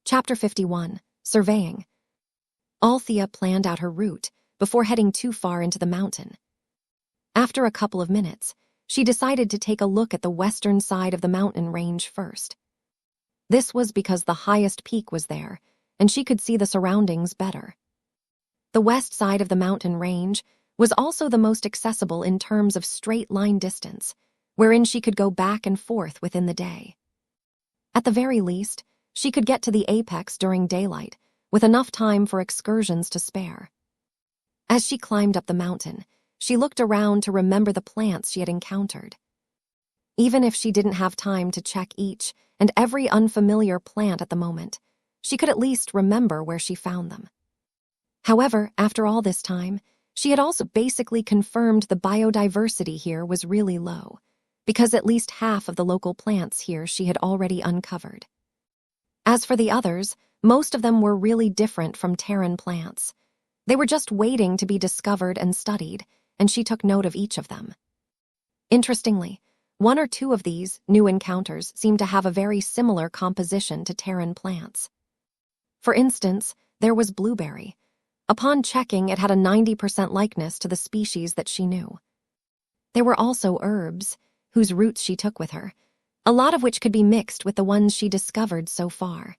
Chapter 51, Surveying. Althea planned out her route before heading too far into the mountain. After a couple of minutes, she decided to take a look at the western side of the mountain range first. This was because the highest peak was there, and she could see the surroundings better. The west side of the mountain range was also the most accessible in terms of straight-line distance, wherein she could go back and forth within the day. At the very least, she could get to the apex during daylight, with enough time for excursions to spare. As she climbed up the mountain, she looked around to remember the plants she had encountered. Even if she didn't have time to check each and every unfamiliar plant at the moment, she could at least remember where she found them. However, after all this time, she had also basically confirmed the biodiversity here was really low, because at least half of the local plants here she had already uncovered. As for the others, most of them were really different from Terran plants. They were just waiting to be discovered and studied, and she took note of each of them. Interestingly, one or two of these new encounters seemed to have a very similar composition to Terran plants. For instance, there was blueberry. Upon checking, it had a 90% likeness to the species that she knew. There were also herbs, whose roots she took with her, a lot of which could be mixed with the ones she discovered so far.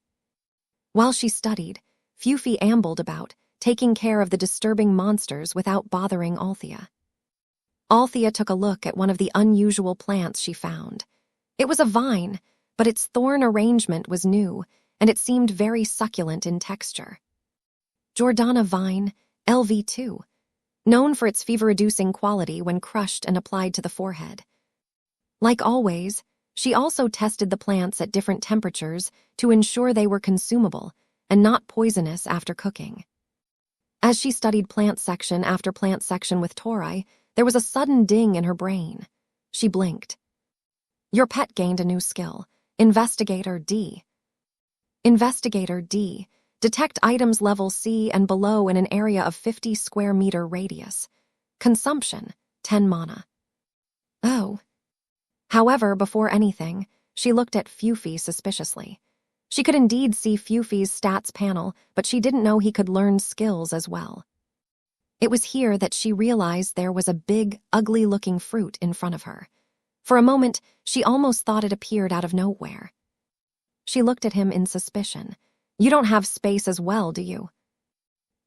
While she studied, Fufi ambled about, taking care of the disturbing monsters without bothering Althea. Althea took a look at one of the unusual plants she found. It was a vine, but its thorn arrangement was new, and it seemed very succulent in texture. Jordana vine, LV2, known for its fever-reducing quality when crushed and applied to the forehead. Like always, she also tested the plants at different temperatures to ensure they were consumable and not poisonous after cooking. As she studied plant section after plant section with Tori, there was a sudden ding in her brain. She blinked. Your pet gained a new skill, Investigator D. Investigator D. Detect items level C and below in an area of 50 square meter radius. Consumption, 10 mana. Oh. However, before anything, she looked at Fufi suspiciously. She could indeed see Fufi's stats panel, but she didn't know he could learn skills as well. It was here that she realized there was a big, ugly-looking fruit in front of her. For a moment, she almost thought it appeared out of nowhere. She looked at him in suspicion. You don't have space as well, do you?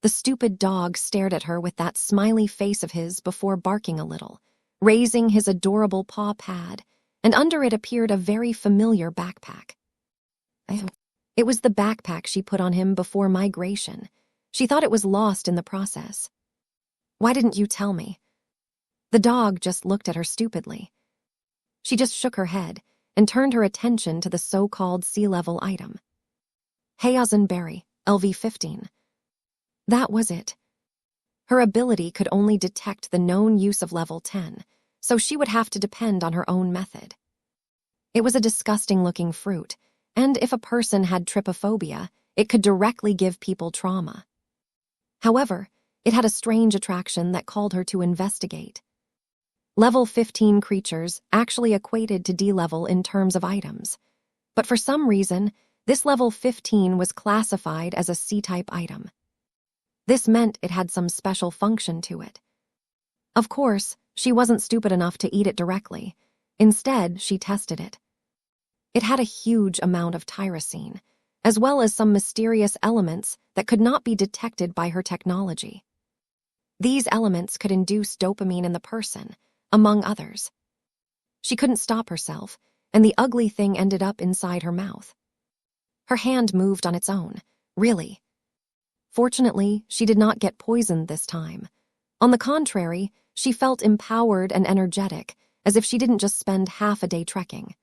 The stupid dog stared at her with that smiley face of his before barking a little, raising his adorable paw pad, and under it appeared a very familiar backpack. It was the backpack she put on him before migration. She thought it was lost in the process. Why didn't you tell me? The dog just looked at her stupidly. She just shook her head and turned her attention to the so-called sea-level item. Hayazen berry, LV15. That was it. Her ability could only detect the known use of level 10, so she would have to depend on her own method. It was a disgusting-looking fruit, and if a person had trypophobia, it could directly give people trauma. However, it had a strange attraction that called her to investigate. Level 15 creatures actually equated to D-level in terms of items, but for some reason, this level 15 was classified as a C-type item. This meant it had some special function to it. Of course, she wasn't stupid enough to eat it directly. Instead, she tested it. It had a huge amount of tyrosine, as well as some mysterious elements that could not be detected by her technology. These elements could induce dopamine in the person, among others. She couldn't stop herself, and the ugly thing ended up inside her mouth. Her hand moved on its own, really. Fortunately, she did not get poisoned this time. On the contrary, she felt empowered and energetic, as if she didn't just spend half a day trekking.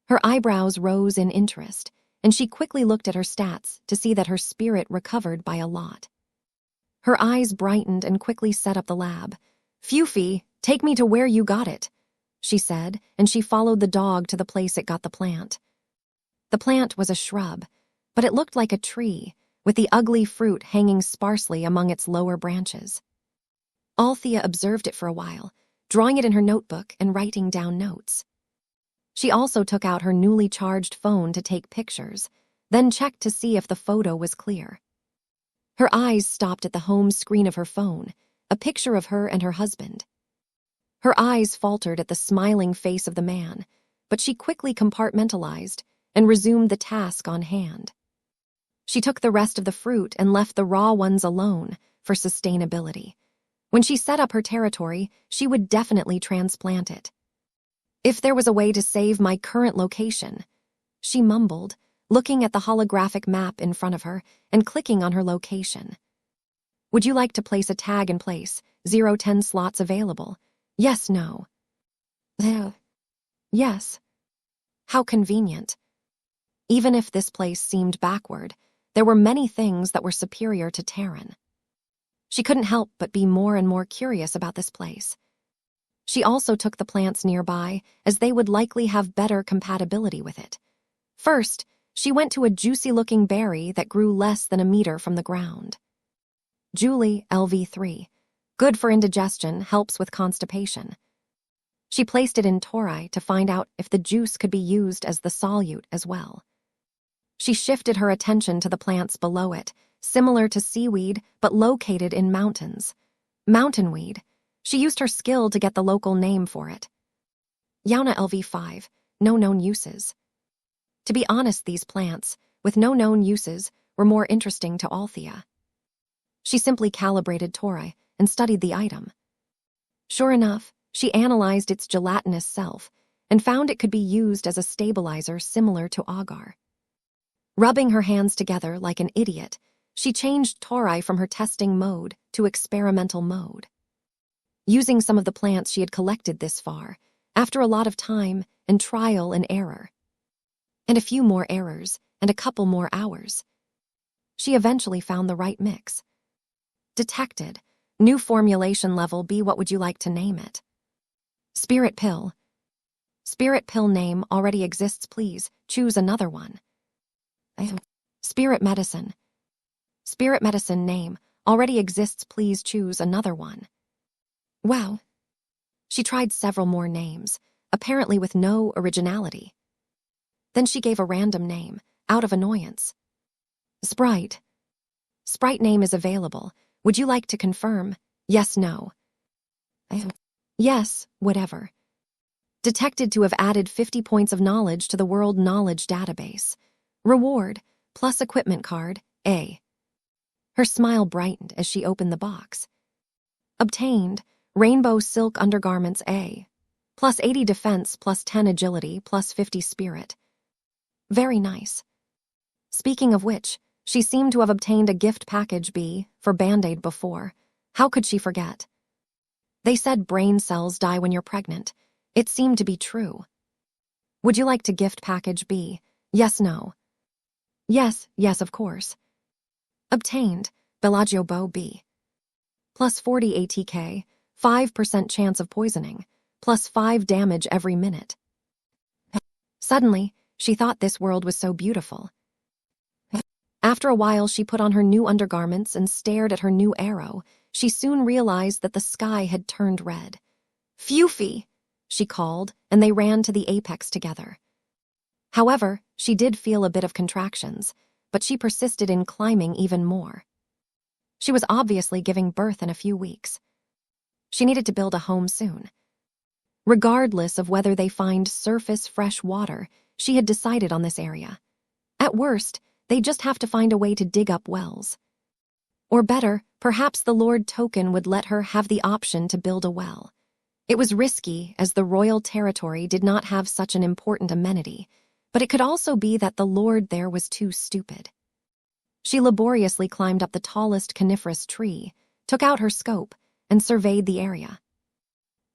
Her eyebrows rose in interest, and she quickly looked at her stats to see that her spirit recovered by a lot. Her eyes brightened and quickly set up the lab. Fufi, take me to where you got it, she said, and she followed the dog to the place it got the plant. The plant was a shrub, but it looked like a tree, with the ugly fruit hanging sparsely among its lower branches. Althea observed it for a while, drawing it in her notebook and writing down notes. She also took out her newly charged phone to take pictures, then checked to see if the photo was clear. Her eyes stopped at the home screen of her phone, a picture of her and her husband. Her eyes faltered at the smiling face of the man, but she quickly compartmentalized and resumed the task on hand. She took the rest of the fruit and left the raw ones alone for sustainability. When she set up her territory, she would definitely transplant it. If there was a way to save my current location, she mumbled, looking at the holographic map in front of her and clicking on her location. Would you like to place a tag in place? 0-10 slots available. Yes, no. Yes. How convenient. Even if this place seemed backward, there were many things that were superior to Terran. She couldn't help but be more and more curious about this place. She also took the plants nearby, as they would likely have better compatibility with it. First, she went to a juicy-looking berry that grew less than a meter from the ground. Julie, LV3. Good for indigestion, helps with constipation. She placed it in tori to find out if the juice could be used as the solute as well. She shifted her attention to the plants below it, similar to seaweed but located in mountains. Mountainweed. She used her skill to get the local name for it. Yauna LV5. No known uses. To be honest, these plants, with no known uses, were more interesting to Althea. She simply calibrated tori and studied the item. Sure enough, she analyzed its gelatinous self and found it could be used as a stabilizer similar to agar. Rubbing her hands together like an idiot, she changed tori from her testing mode to experimental mode. Using some of the plants she had collected this far, after a lot of time and trial and error, and a few more errors and a couple more hours, she eventually found the right mix. Detected. New formulation level B. What would you like to name it? Spirit pill. Spirit pill name already exists, please choose another one. Spirit medicine. Spirit medicine name already exists, please choose another one. Wow. She tried several more names, apparently with no originality. Then she gave a random name, out of annoyance. Sprite. Sprite name is available. Would you like to confirm? Yes, no. Yes, whatever. Detected to have added 50 points of knowledge to the World Knowledge Database. Reward, plus equipment card, A. Her smile brightened as she opened the box. Obtained, Rainbow Silk Undergarments A. Plus 80 defense, plus 10 agility, plus 50 spirit. Very nice. Speaking of which, she seemed to have obtained a gift package B for Band-Aid before. How could she forget? They said brain cells die when you're pregnant. It seemed to be true. Would you like to gift package B? Yes, no. Yes, yes, of course. Obtained, Bellagio Bow B. Plus 40 ATK, 5% chance of poisoning, plus 5 damage every minute. Suddenly, she thought this world was so beautiful. After a while, she put on her new undergarments and stared at her new arrow. She soon realized that the sky had turned red. Phew-fee, she called, and they ran to the apex together. However, she did feel a bit of contractions, but she persisted in climbing even more. She was obviously giving birth in a few weeks. She needed to build a home soon. Regardless of whether they find surface fresh water, she had decided on this area. At worst, they just have to find a way to dig up wells. Or better, perhaps the Lord Token would let her have the option to build a well. It was risky, as the royal territory did not have such an important amenity, but it could also be that the Lord there was too stupid. She laboriously climbed up the tallest coniferous tree, took out her scope, and surveyed the area.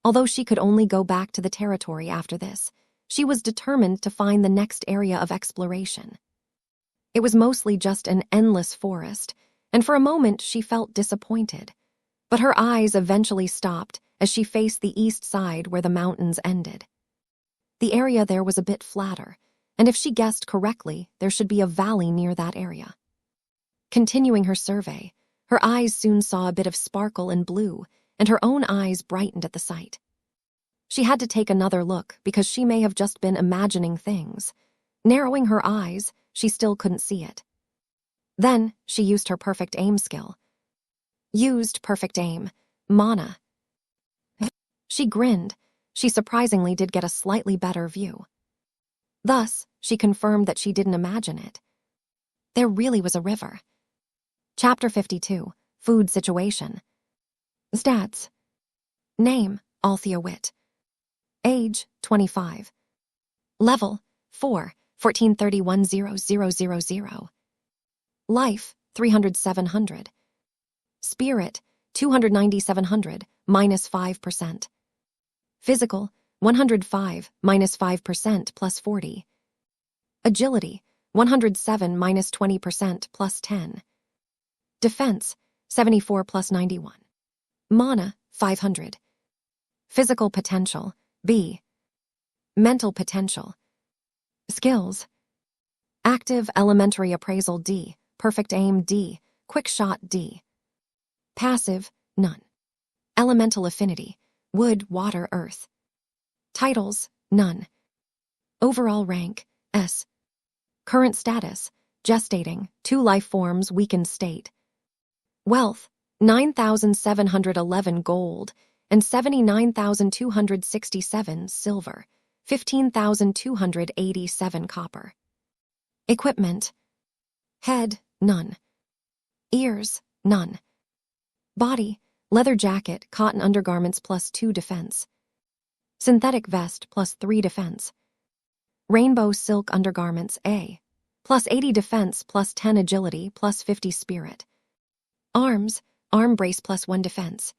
Although she could only go back to the territory after this, she was determined to find the next area of exploration. It was mostly just an endless forest, and for a moment she felt disappointed. But her eyes eventually stopped as she faced the east side where the mountains ended. The area there was a bit flatter, and if she guessed correctly, there should be a valley near that area. Continuing her survey, her eyes soon saw a bit of sparkle and blue, and her own eyes brightened at the sight. She had to take another look because she may have just been imagining things. Narrowing her eyes, she still couldn't see it. Then she used her perfect aim skill. Used perfect aim. Mana. She grinned. She surprisingly did get a slightly better view. Thus, she confirmed that she didn't imagine it. There really was a river. Chapter 52. Food Situation. Stats. Name, Althea Witt. Age, 25. Level, 4, 1431-0000. Life, 300-700. Spirit, 290-700, -5%. Physical, 105, -5% +40. Agility, 107 -20% +10. Defense, 74 +91. Mana, 500. Physical potential, B. Mental potential. Skills. Active elementary appraisal, D. Perfect aim, D. Quick shot, D. Passive, none. Elemental affinity, wood, water, earth. Titles, none. Overall rank, S. Current status, gestating, 2 life forms, weakened state. Wealth, 9,711 gold and 79,267 silver, 15,287 copper. Equipment. Head, none. Ears, none. Body, leather jacket, cotton undergarments +2 defense. Synthetic vest +3 defense. Rainbow silk undergarments, A. +80 defense, +10 agility, +50 spirit. Arms, arm brace +1 defense.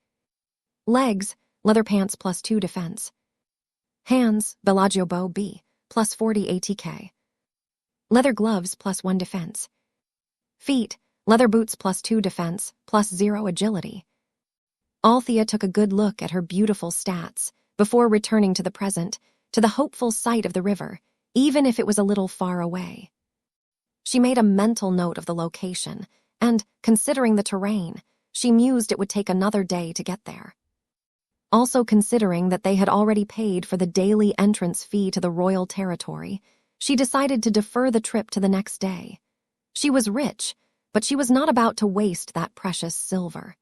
Legs, leather pants +2 defense. Hands, Bellagio bow, B, +40 ATK. Leather gloves +1 defense. Feet, leather boots +2 defense, +0 agility. Althea took a good look at her beautiful stats before returning to the present, to the hopeful sight of the river, even if it was a little far away. She made a mental note of the location, and, considering the terrain, she mused it would take another day to get there. Also considering that they had already paid for the daily entrance fee to the royal territory, she decided to defer the trip to the next day. She was rich, but she was not about to waste that precious silver.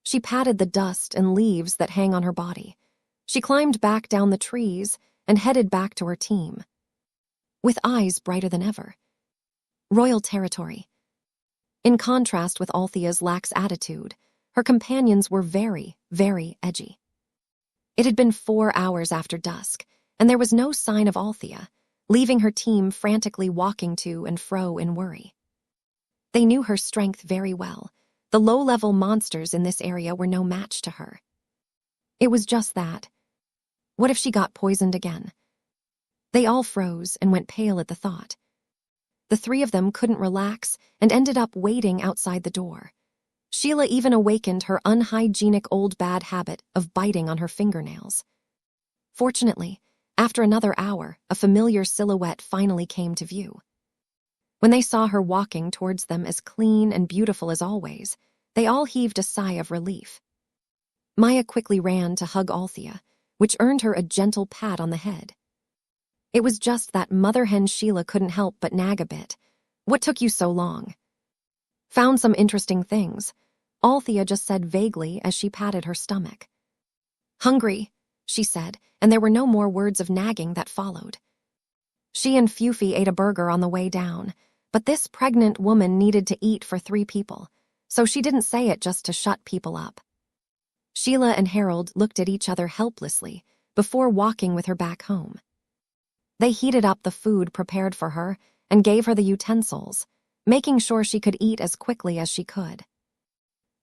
She patted the dust and leaves that hang on her body. She climbed back down the trees and headed back to her team, with eyes brighter than ever. Royal territory. In contrast with Althea's lax attitude, her companions were very, very edgy. It had been 4 hours after dusk, and there was no sign of Althea, leaving her team frantically walking to and fro in worry. They knew her strength very well. The low-level monsters in this area were no match to her. It was just that. What if she got poisoned again? They all froze and went pale at the thought. The 3 of them couldn't relax and ended up waiting outside the door. Sheila even awakened her unhygienic old bad habit of biting on her fingernails. Fortunately, after another hour, a familiar silhouette finally came to view. When they saw her walking towards them as clean and beautiful as always, they all heaved a sigh of relief. Maya quickly ran to hug Althea, which earned her a gentle pat on the head. It was just that mother hen Sheila couldn't help but nag a bit. What took you so long? Found some interesting things, Althea just said vaguely as she patted her stomach. Hungry, she said, and there were no more words of nagging that followed. She and Fufi ate a burger on the way down, but this pregnant woman needed to eat for 3 people, so she didn't say it just to shut people up. Sheila and Harold looked at each other helplessly before walking with her back home. They heated up the food prepared for her and gave her the utensils, making sure she could eat as quickly as she could.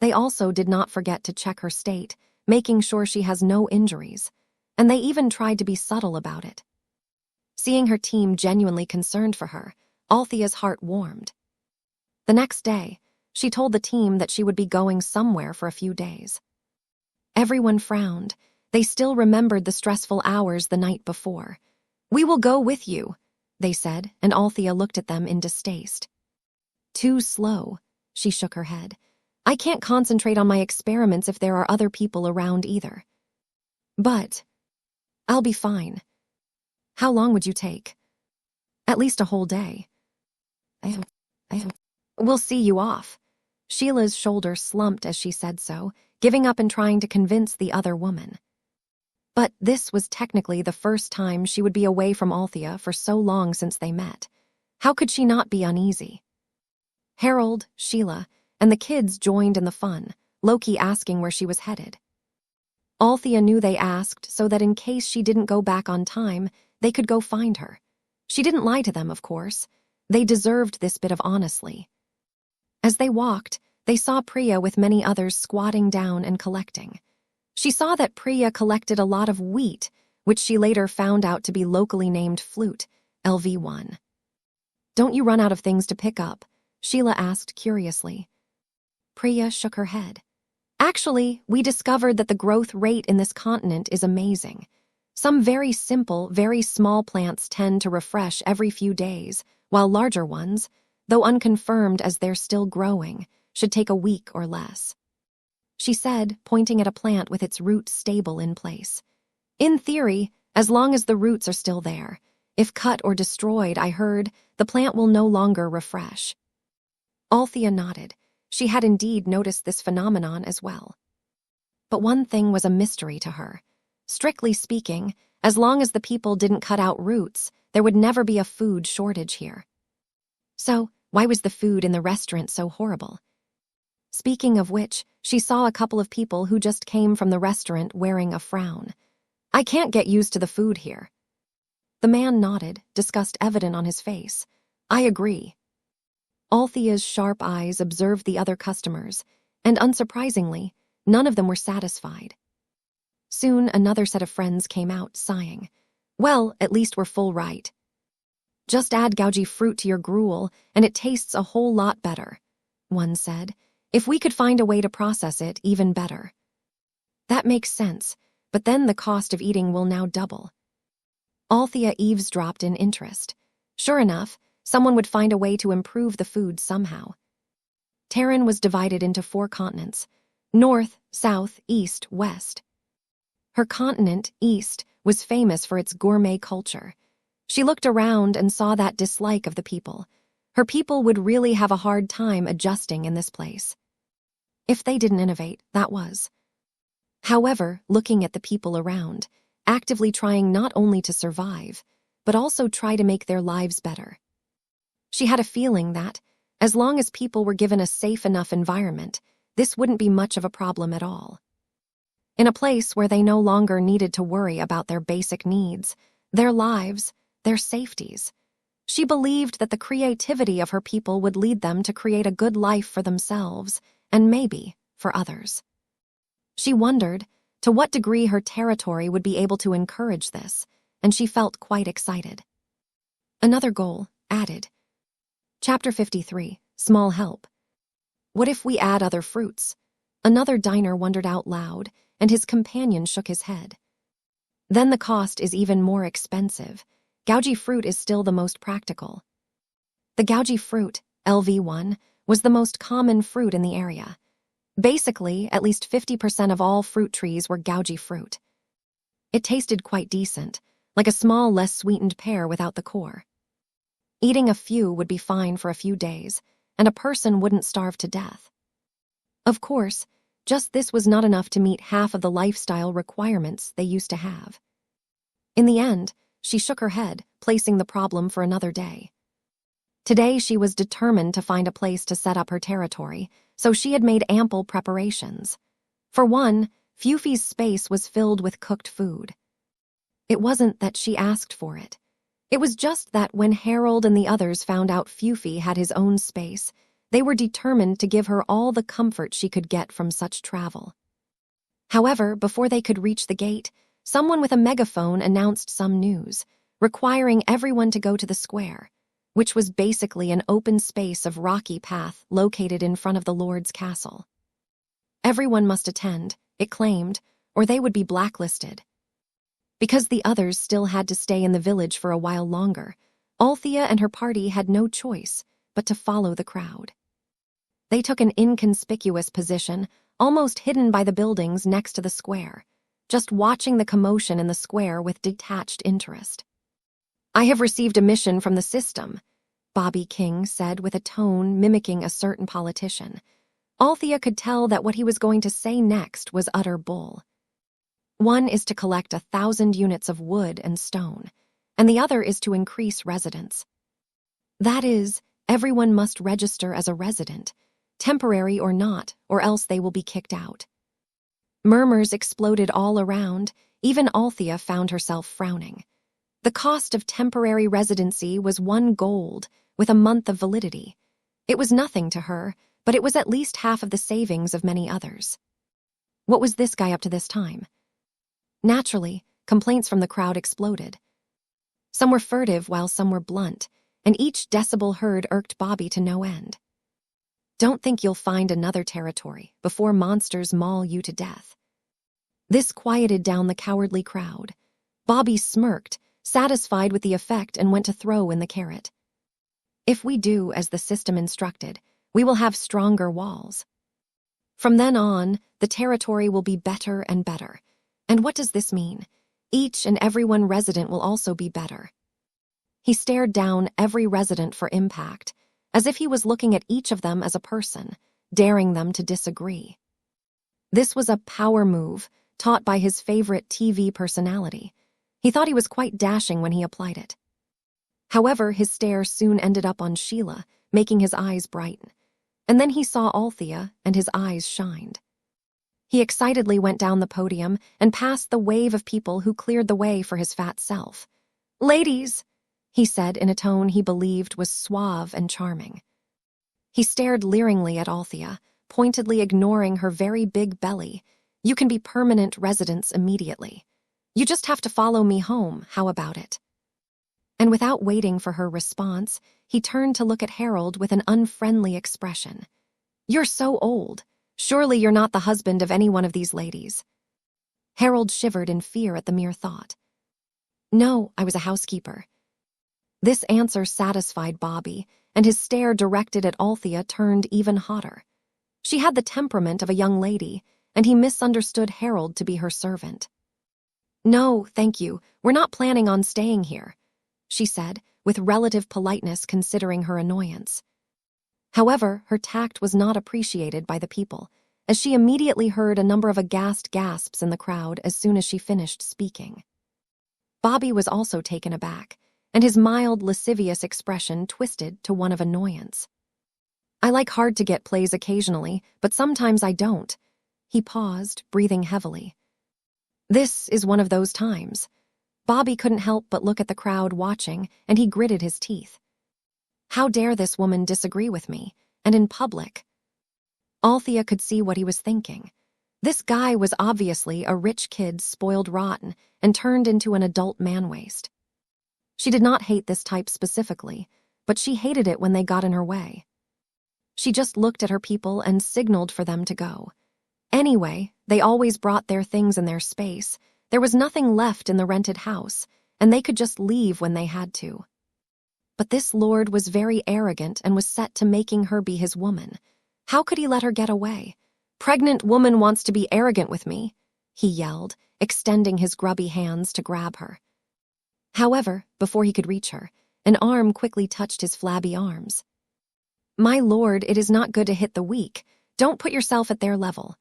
They also did not forget to check her state, making sure she has no injuries, and they even tried to be subtle about it. Seeing her team genuinely concerned for her, Althea's heart warmed. The next day, she told the team that she would be going somewhere for a few days. Everyone frowned. They still remembered the stressful hours the night before. "We will go with you," they said, and Althea looked at them in distaste. "Too slow," she shook her head. "I can't concentrate on my experiments if there are other people around either. But I'll be fine." "How long would you take?" "At least a whole day." We'll see you off. Sheila's shoulder slumped as she said so, giving up and trying to convince the other woman. But this was technically the first time she would be away from Althea for so long since they met. How could she not be uneasy? Harold, Sheila, and the kids joined in the fun, Loki asking where she was headed. Althea knew they asked so that in case she didn't go back on time, they could go find her. She didn't lie to them, of course. They deserved this bit of honesty. As they walked, they saw Priya with many others squatting down and collecting. She saw that Priya collected a lot of wheat, which she later found out to be locally named flute, LV1. Don't you run out of things to pick up? Sheila asked curiously. Priya shook her head. Actually, we discovered that the growth rate in this continent is amazing. Some very simple, very small plants tend to refresh every few days, while larger ones, though unconfirmed as they're still growing, should take a week or less. She said, pointing at a plant with its roots stable in place. In theory, as long as the roots are still there, if cut or destroyed, I heard, the plant will no longer refresh. Althea nodded. She had indeed noticed this phenomenon as well. But one thing was a mystery to her. Strictly speaking, as long as the people didn't cut out roots, there would never be a food shortage here. So, why was the food in the restaurant so horrible? Speaking of which, she saw a couple of people who just came from the restaurant wearing a frown. I can't get used to the food here. The man nodded, disgust evident on his face. I agree. Althea's sharp eyes observed the other customers, and unsurprisingly, none of them were satisfied. Soon another set of friends came out, sighing. Well, at least we're full right. Just add gougy fruit to your gruel, and it tastes a whole lot better, one said. If we could find a way to process it, even better. That makes sense, but then the cost of eating will now double. Althea eavesdropped in interest. Sure enough, someone would find a way to improve the food somehow. Terran was divided into 4 continents: north, south, east, west. Her continent, east, was famous for its gourmet culture. She looked around and saw that dislike of the people. Her people would really have a hard time adjusting in this place. If they didn't innovate, that was. However, looking at the people around, actively trying not only to survive, but also try to make their lives better. She had a feeling that, as long as people were given a safe enough environment, this wouldn't be much of a problem at all. In a place where they no longer needed to worry about their basic needs, their lives, their safeties, she believed that the creativity of her people would lead them to create a good life for themselves, and maybe for others. She wondered to what degree her territory would be able to encourage this, and she felt quite excited. Another goal, added. Chapter 53, Small Help. What if we add other fruits? Another diner wondered out loud, and his companion shook his head. Then the cost is even more expensive. Gougy fruit is still the most practical. The gougy fruit, LV1, was the most common fruit in the area. Basically, at least 50% of all fruit trees were gougy fruit. It tasted quite decent, like a small, less sweetened pear without the core. Eating a few would be fine for a few days, and a person wouldn't starve to death. Of course, just this was not enough to meet half of the lifestyle requirements they used to have. In the end, she shook her head, placing the problem for another day. Today she was determined to find a place to set up her territory, so she had made ample preparations. For one, Fufi's space was filled with cooked food. It wasn't that she asked for it. It was just that when Harold and the others found out Fufi had his own space, they were determined to give her all the comfort she could get from such travel. However, before they could reach the gate, someone with a megaphone announced some news, requiring everyone to go to the square, which was basically an open space of rocky path located in front of the Lord's castle. Everyone must attend, it claimed, or they would be blacklisted. Because the others still had to stay in the village for a while longer, Althea and her party had no choice but to follow the crowd. They took an inconspicuous position, almost hidden by the buildings next to the square, just watching the commotion in the square with detached interest. I have received a mission from the system. Bobby King said with a tone mimicking a certain politician. Althea could tell that what he was going to say next was utter bull. One is to collect 1,000 units of wood and stone, and the other is to increase residents. That is, everyone must register as a resident, temporary or not, or else they will be kicked out. Murmurs exploded all around. Even Althea found herself frowning. The cost of temporary residency was 1 gold, with a month of validity. It was nothing to her, but it was at least half of the savings of many others. What was this guy up to this time? Naturally, complaints from the crowd exploded. Some were furtive while some were blunt, and each decibel heard irked Bobby to no end. Don't think you'll find another territory before monsters maul you to death. This quieted down the cowardly crowd. Bobby smirked, satisfied with the effect, and went to throw in the carrot. If we do as the system instructed, we will have stronger walls. From then on, the territory will be better and better. And what does this mean? Each and every one resident will also be better. He stared down every resident for impact, as if he was looking at each of them as a person, daring them to disagree. This was a power move taught by his favorite TV personality. He thought he was quite dashing when he applied it. However, his stare soon ended up on Sheila, making his eyes brighten. And then he saw Althea, and his eyes shined. He excitedly went down the podium and past the wave of people who cleared the way for his fat self. "Ladies," he said in a tone he believed was suave and charming. He stared leeringly at Althea, pointedly ignoring her very big belly. "You can be permanent residents immediately. You just have to follow me home, how about it?" And without waiting for her response, he turned to look at Harold with an unfriendly expression. "You're so old. Surely you're not the husband of any one of these ladies." Harold shivered in fear at the mere thought. "No, I was a housekeeper." This answer satisfied Bobby, and his stare directed at Althea turned even hotter. She had the temperament of a young lady, and he misunderstood Harold to be her servant. "No, thank you, we're not planning on staying here," she said, with relative politeness considering her annoyance. However, her tact was not appreciated by the people, as she immediately heard a number of aghast gasps in the crowd as soon as she finished speaking. Bobby was also taken aback, and his mild, lascivious expression twisted to one of annoyance. "I like hard-to-get plays occasionally, but sometimes I don't." He paused, breathing heavily. This is one of those times. Bobby couldn't help but look at the crowd watching, and he gritted his teeth. How dare this woman disagree with me, and in public? Althea could see what he was thinking. This guy was obviously a rich kid spoiled rotten and turned into an adult man-waste. She did not hate this type specifically, but she hated it when they got in her way. She just looked at her people and signaled for them to go. Anyway, they always brought their things in their space. There was nothing left in the rented house, and they could just leave when they had to. But this lord was very arrogant and was set to making her be his woman. How could he let her get away? "Pregnant woman wants to be arrogant with me," he yelled, extending his grubby hands to grab her. However, before he could reach her, an arm quickly touched his flabby arms. "My lord, it is not good to hit the weak. Don't put yourself at their level,"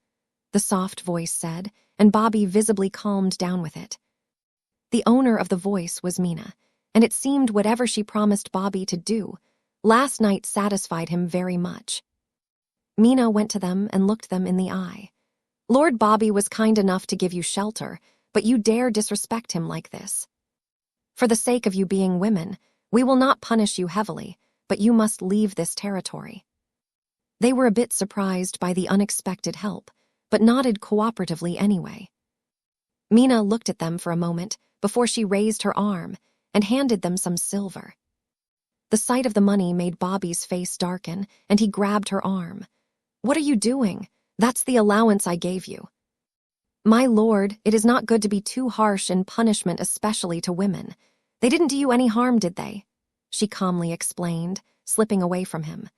the soft voice said, and Bobby visibly calmed down with it. The owner of the voice was Mina, and it seemed whatever she promised Bobby to do last night satisfied him very much. Mina went to them and looked them in the eye. "Lord Bobby was kind enough to give you shelter, but you dare disrespect him like this. For the sake of you being women, we will not punish you heavily, but you must leave this territory." They were a bit surprised by the unexpected help, but nodded cooperatively anyway. Mina looked at them for a moment before she raised her arm and handed them some silver. The sight of the money made Bobby's face darken, and he grabbed her arm. "What are you doing? That's the allowance I gave you." "My lord, it is not good to be too harsh in punishment, especially to women. They didn't do you any harm, did they?" she calmly explained, slipping away from him.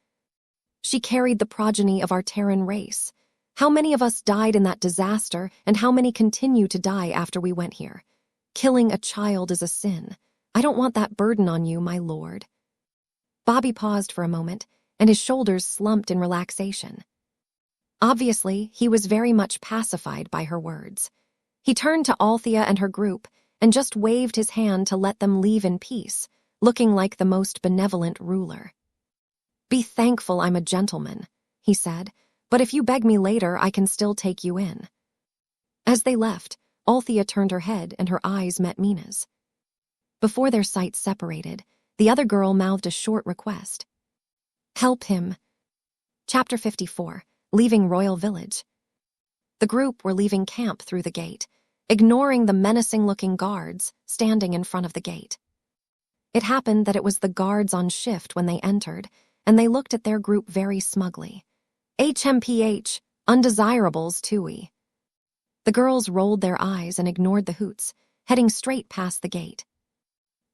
"She carried the progeny of our Terran race. How many of us died in that disaster, and how many continue to die after we went here? Killing a child is a sin. I don't want that burden on you, my lord." Bobby paused for a moment, and his shoulders slumped in relaxation. Obviously, he was very much pacified by her words. He turned to Althea and her group and just waved his hand to let them leave in peace, looking like the most benevolent ruler. "Be thankful I'm a gentleman," he said, "but if you beg me later, I can still take you in." As they left, Althea turned her head and her eyes met Mina's. Before their sights separated, the other girl mouthed a short request. "Help him." Chapter 54, Leaving Royal Village. The group were leaving camp through the gate, ignoring the menacing-looking guards standing in front of the gate. It happened that it was the guards on shift when they entered, and they looked at their group very smugly. HMPH, undesirables too-y. The girls rolled their eyes and ignored the hoots, heading straight past the gate.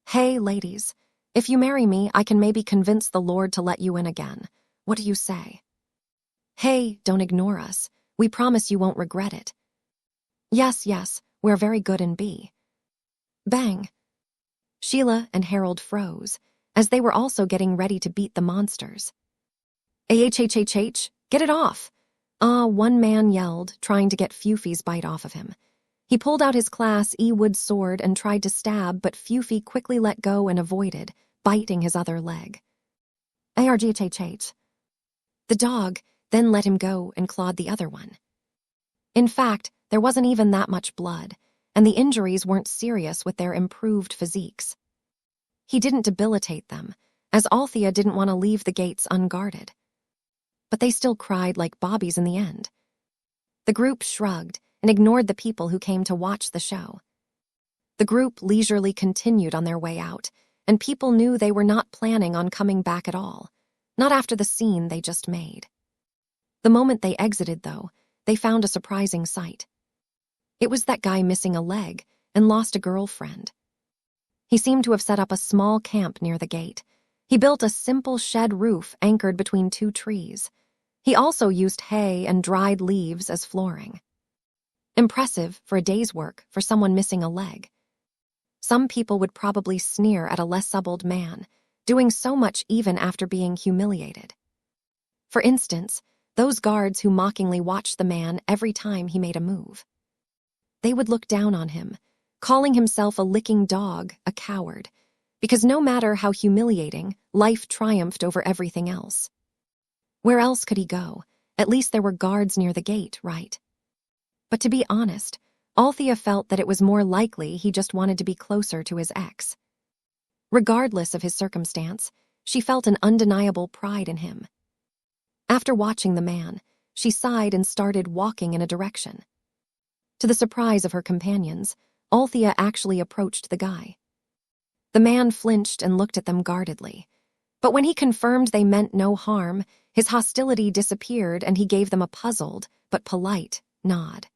"Hey, ladies, if you marry me, I can maybe convince the Lord to let you in again. What do you say?" "Hey, don't ignore us. We promise you won't regret it." Yes, we're very good in B." Bang! Sheila and Harold froze, as they were also getting ready to beat the monsters. "AHHHH, get it off!" One man yelled, trying to get Fufy's bite off of him. He pulled out his Class E wood sword and tried to stab, but Fufy quickly let go and avoided, biting his other leg. ARGHHH. The dog then let him go and clawed the other one. In fact, there wasn't even that much blood, and the injuries weren't serious with their improved physiques. He didn't debilitate them, as Althea didn't want to leave the gates unguarded. But they still cried like bobbies in the end. The group shrugged and ignored the people who came to watch the show. The group leisurely continued on their way out, and people knew they were not planning on coming back at all, not after the scene they just made. The moment they exited, though, they found a surprising sight. It was that guy missing a leg and lost a girlfriend. He seemed to have set up a small camp near the gate. He built a simple shed roof anchored between two trees. He also used hay and dried leaves as flooring. Impressive for a day's work for someone missing a leg. Some people would probably sneer at a less suppled man, doing so much even after being humiliated. For instance, those guards who mockingly watched the man every time he made a move. They would look down on him, calling himself a licking dog, a coward, because no matter how humiliating, life triumphed over everything else. Where else could he go? At least there were guards near the gate, right? But to be honest, Althea felt that it was more likely he just wanted to be closer to his ex. Regardless of his circumstance, she felt an undeniable pride in him. After watching the man, she sighed and started walking in a direction. To the surprise of her companions, Althea actually approached the guy. The man flinched and looked at them guardedly. But when he confirmed they meant no harm, his hostility disappeared and he gave them a puzzled, but polite, nod.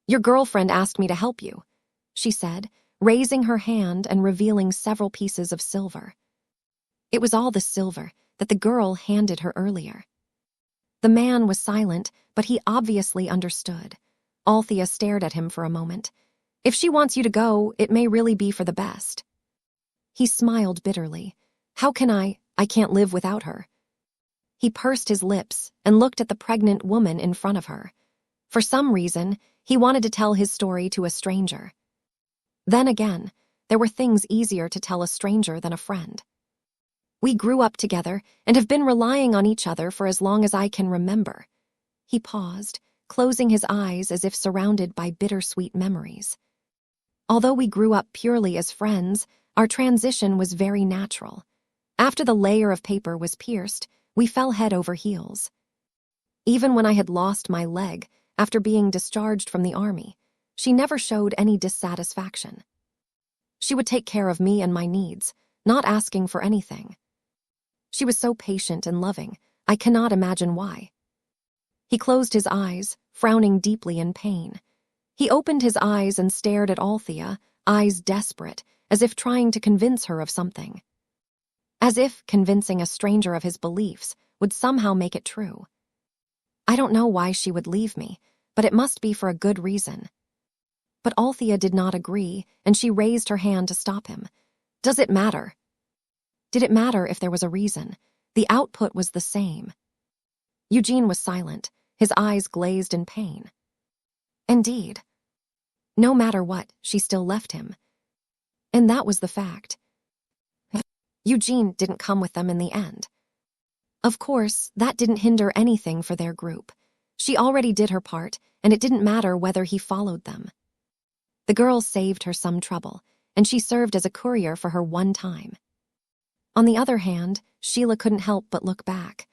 "Your girlfriend asked me to help you," she said, raising her hand and revealing several pieces of silver. It was all the silver that the girl handed her earlier. The man was silent, but he obviously understood. Althea stared at him for a moment. "If she wants you to go, it may really be for the best." He smiled bitterly. "How can I can't live without her." He pursed his lips and looked at the pregnant woman in front of her. For some reason, he wanted to tell his story to a stranger. Then again, there were things easier to tell a stranger than a friend. "We grew up together and have been relying on each other for as long as I can remember." He paused, closing his eyes as if surrounded by bittersweet memories. "Although we grew up purely as friends, our transition was very natural. After the layer of paper was pierced, we fell head over heels. Even when I had lost my leg after being discharged from the army, she never showed any dissatisfaction. She would take care of me and my needs, not asking for anything. She was so patient and loving, I cannot imagine why." He closed his eyes, frowning deeply in pain. He opened his eyes and stared at Althea, eyes desperate, as if trying to convince her of something. As if convincing a stranger of his beliefs would somehow make it true. "I don't know why she would leave me, but it must be for a good reason." But Althea did not agree, and she raised her hand to stop him. "Does it matter?" Did it matter if there was a reason? The output was the same. Eugene was silent, his eyes glazed in pain. Indeed. No matter what, she still left him. And that was the fact. Eugene didn't come with them in the end. Of course, that didn't hinder anything for their group. She already did her part, and it didn't matter whether he followed them. The girl saved her some trouble, and she served as a courier for her one time. On the other hand, Sheila couldn't help but look back.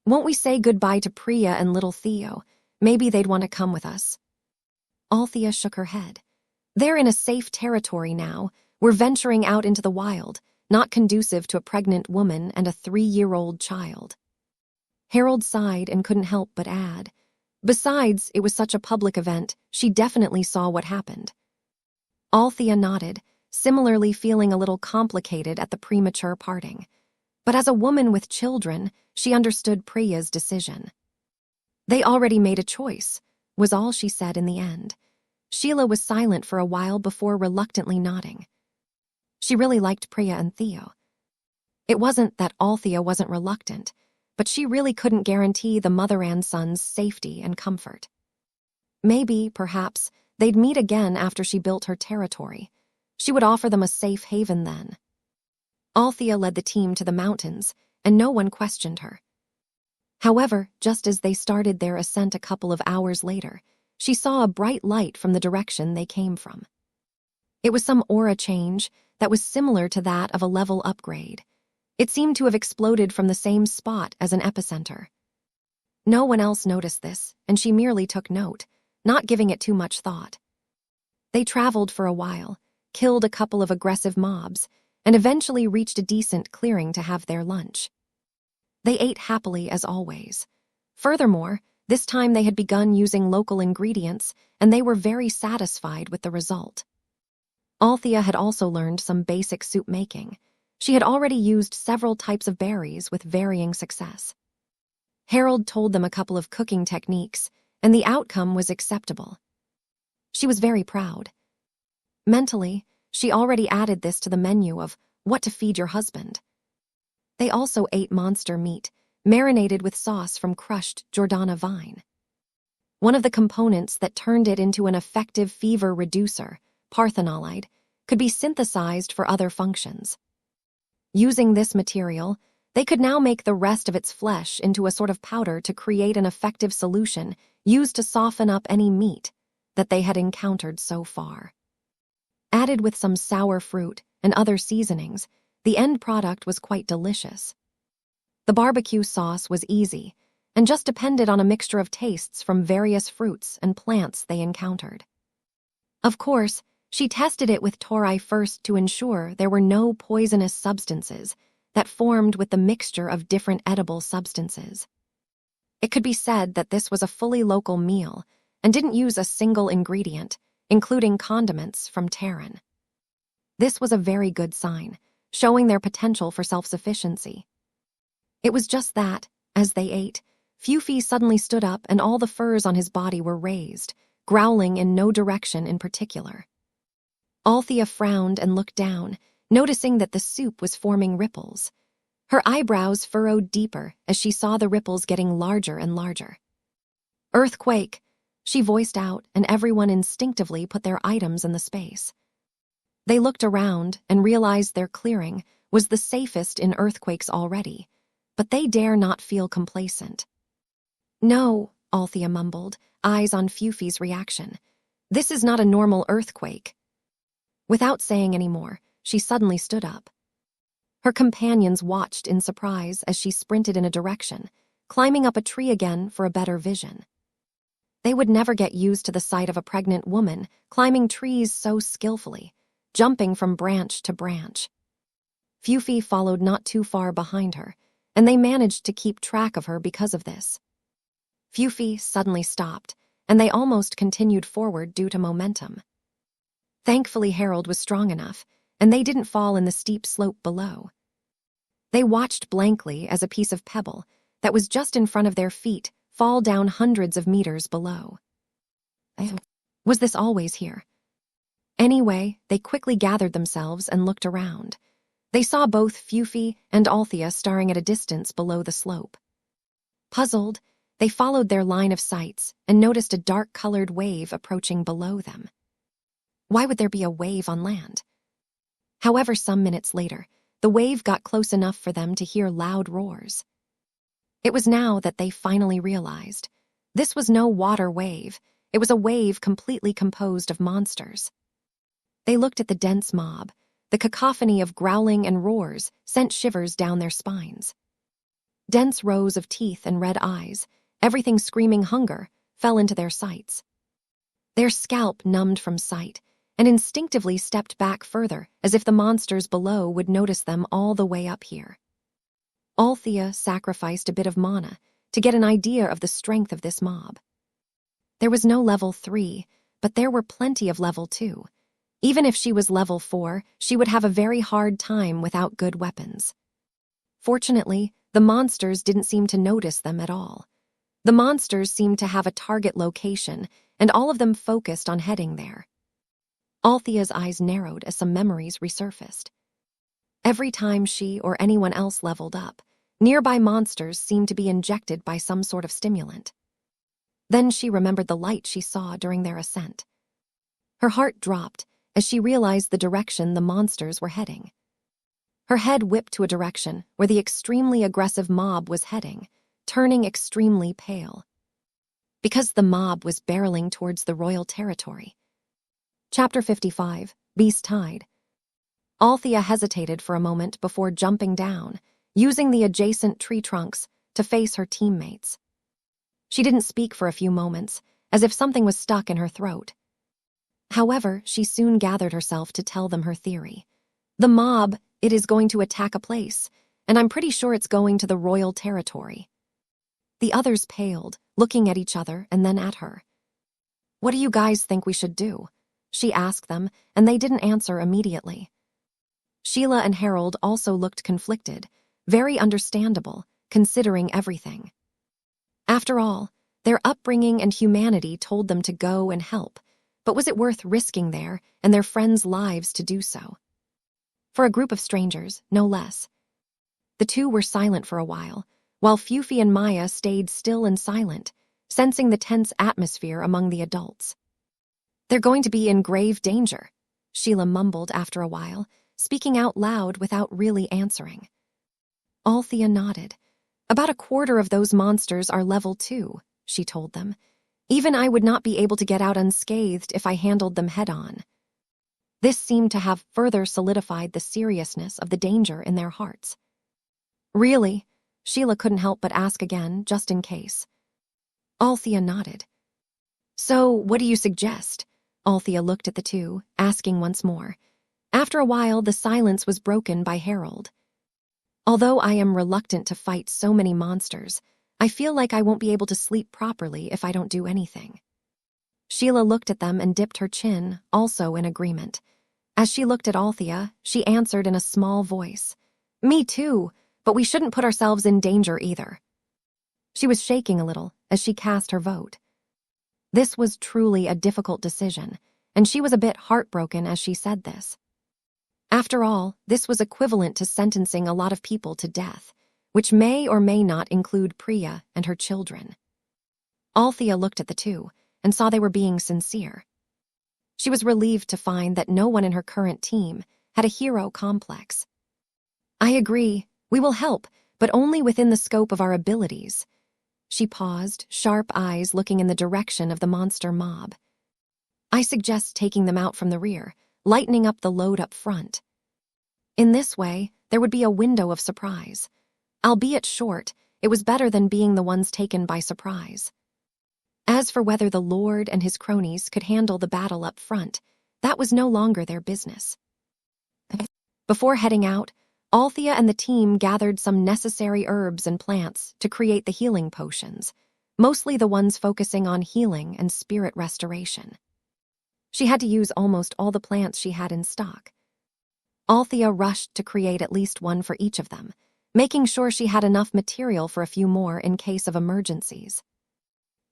Won't we say goodbye to Priya and little Theo? Maybe they'd want to come with us. Althea shook her head. They're in a safe territory now. We're venturing out into the wild, not conducive to a pregnant woman and a 3-year-old child. Harold sighed and couldn't help but add, besides, it was such a public event, she definitely saw what happened. Althea nodded, similarly feeling a little complicated at the premature parting. But as a woman with children, she understood Priya's decision. They already made a choice, was all she said in the end. Sheila was silent for a while before reluctantly nodding. She really liked Priya and Theo. It wasn't that Althea wasn't reluctant, but she really couldn't guarantee the mother and son's safety and comfort. Maybe, perhaps, they'd meet again after she built her territory. She would offer them a safe haven then. Althea led the team to the mountains, and no one questioned her. However, just as they started their ascent a couple of hours later, she saw a bright light from the direction they came from. It was some aura change that was similar to that of a level upgrade. It seemed to have exploded from the same spot as an epicenter. No one else noticed this, and she merely took note, not giving it too much thought. They traveled for a while, killed a couple of aggressive mobs, and eventually reached a decent clearing to have their lunch. They ate happily as always. Furthermore, this time they had begun using local ingredients, and they were very satisfied with the result. Althea had also learned some basic soup making. She had already used several types of berries with varying success. Harold told them a couple of cooking techniques, and the outcome was acceptable. She was very proud. Mentally, she already added this to the menu of what to feed your husband. They also ate monster meat, marinated with sauce from crushed Jordana vine. One of the components that turned it into an effective fever reducer, parthenolide, could be synthesized for other functions. Using this material, they could now make the rest of its flesh into a sort of powder to create an effective solution used to soften up any meat that they had encountered so far. Added with some sour fruit and other seasonings, the end product was quite delicious. The barbecue sauce was easy and just depended on a mixture of tastes from various fruits and plants they encountered. Of course, she tested it with Tori first to ensure there were no poisonous substances that formed with the mixture of different edible substances. It could be said that this was a fully local meal and didn't use a single ingredient, including condiments from Terran. This was a very good sign, showing their potential for self-sufficiency. It was just that, as they ate, Fufi suddenly stood up and all the furs on his body were raised, growling in no direction in particular. Althea frowned and looked down, noticing that the soup was forming ripples. Her eyebrows furrowed deeper as she saw the ripples getting larger and larger. "Earthquake," she voiced out, and everyone instinctively put their items in the space. They looked around and realized their clearing was the safest in earthquakes already, but they dare not feel complacent. "No," Althea mumbled, eyes on Fufi's reaction. "This is not a normal earthquake." Without saying any more, she suddenly stood up. Her companions watched in surprise as she sprinted in a direction, climbing up a tree again for a better vision. They would never get used to the sight of a pregnant woman climbing trees so skillfully, jumping from branch to branch. Fufi followed not too far behind her, and they managed to keep track of her because of this. Fufi suddenly stopped, and they almost continued forward due to momentum. Thankfully, Harold was strong enough, and they didn't fall in the steep slope below. They watched blankly as a piece of pebble that was just in front of their feet fall down hundreds of meters below. Was this always here? Anyway, they quickly gathered themselves and looked around. They saw both Fufi and Althea staring at a distance below the slope. Puzzled, they followed their line of sights and noticed a dark-colored wave approaching below them. Why would there be a wave on land? However, some minutes later, the wave got close enough for them to hear loud roars. It was now that they finally realized. This was no water wave. It was a wave completely composed of monsters. They looked at the dense mob. The cacophony of growling and roars sent shivers down their spines. Dense rows of teeth and red eyes, everything screaming hunger, fell into their sights. Their scalp numbed from sight, and instinctively stepped back further, as if the monsters below would notice them all the way up here. Althea sacrificed a bit of mana to get an idea of the strength of this mob. There was no level 3, but there were plenty of level 2. Even if she was level 4, she would have a very hard time without good weapons. Fortunately, the monsters didn't seem to notice them at all. The monsters seemed to have a target location, and all of them focused on heading there. Althea's eyes narrowed as some memories resurfaced. Every time she or anyone else leveled up, nearby monsters seemed to be injected by some sort of stimulant. Then she remembered the light she saw during their ascent. Her heart dropped as she realized the direction the monsters were heading. Her head whipped to a direction where the extremely aggressive mob was heading, turning extremely pale. Because the mob was barreling towards the royal territory. Chapter 55, Beast Tide. Althea hesitated for a moment before jumping down, using the adjacent tree trunks to face her teammates. She didn't speak for a few moments, as if something was stuck in her throat. However, she soon gathered herself to tell them her theory. The mob, it is going to attack a place, and I'm pretty sure it's going to the royal territory. The others paled, looking at each other and then at her. What do you guys think we should do? She asked them, and they didn't answer immediately. Sheila and Harold also looked conflicted, very understandable, considering everything. After all, their upbringing and humanity told them to go and help, but was it worth risking their and their friends' lives to do so? For a group of strangers, no less. The two were silent for a while Fufi and Maya stayed still and silent, sensing the tense atmosphere among the adults. They're going to be in grave danger, Sheila mumbled after a while, speaking out loud without really answering. Althea nodded. About a quarter of those monsters are level 2, she told them. Even I would not be able to get out unscathed if I handled them head-on. This seemed to have further solidified the seriousness of the danger in their hearts. Really? Sheila couldn't help but ask again, just in case. Althea nodded. So, what do you suggest? Althea looked at the two, asking once more. After a while, the silence was broken by Harold. Although I am reluctant to fight so many monsters, I feel like I won't be able to sleep properly if I don't do anything. Sheila looked at them and dipped her chin, also in agreement. As she looked at Althea, she answered in a small voice. Me too, but we shouldn't put ourselves in danger either. She was shaking a little as she cast her vote. This was truly a difficult decision, and she was a bit heartbroken as she said this. After all, this was equivalent to sentencing a lot of people to death, which may or may not include Priya and her children. Althea looked at the two and saw they were being sincere. She was relieved to find that no one in her current team had a hero complex. I agree, we will help, but only within the scope of our abilities. She paused, sharp eyes looking in the direction of the monster mob. I suggest taking them out from the rear, lightening up the load up front. In this way, there would be a window of surprise. Albeit short, it was better than being the ones taken by surprise. As for whether the Lord and his cronies could handle the battle up front, that was no longer their business. Before heading out, Althea and the team gathered some necessary herbs and plants to create the healing potions, mostly the ones focusing on healing and spirit restoration. She had to use almost all the plants she had in stock. Althea rushed to create at least one for each of them, making sure she had enough material for a few more in case of emergencies.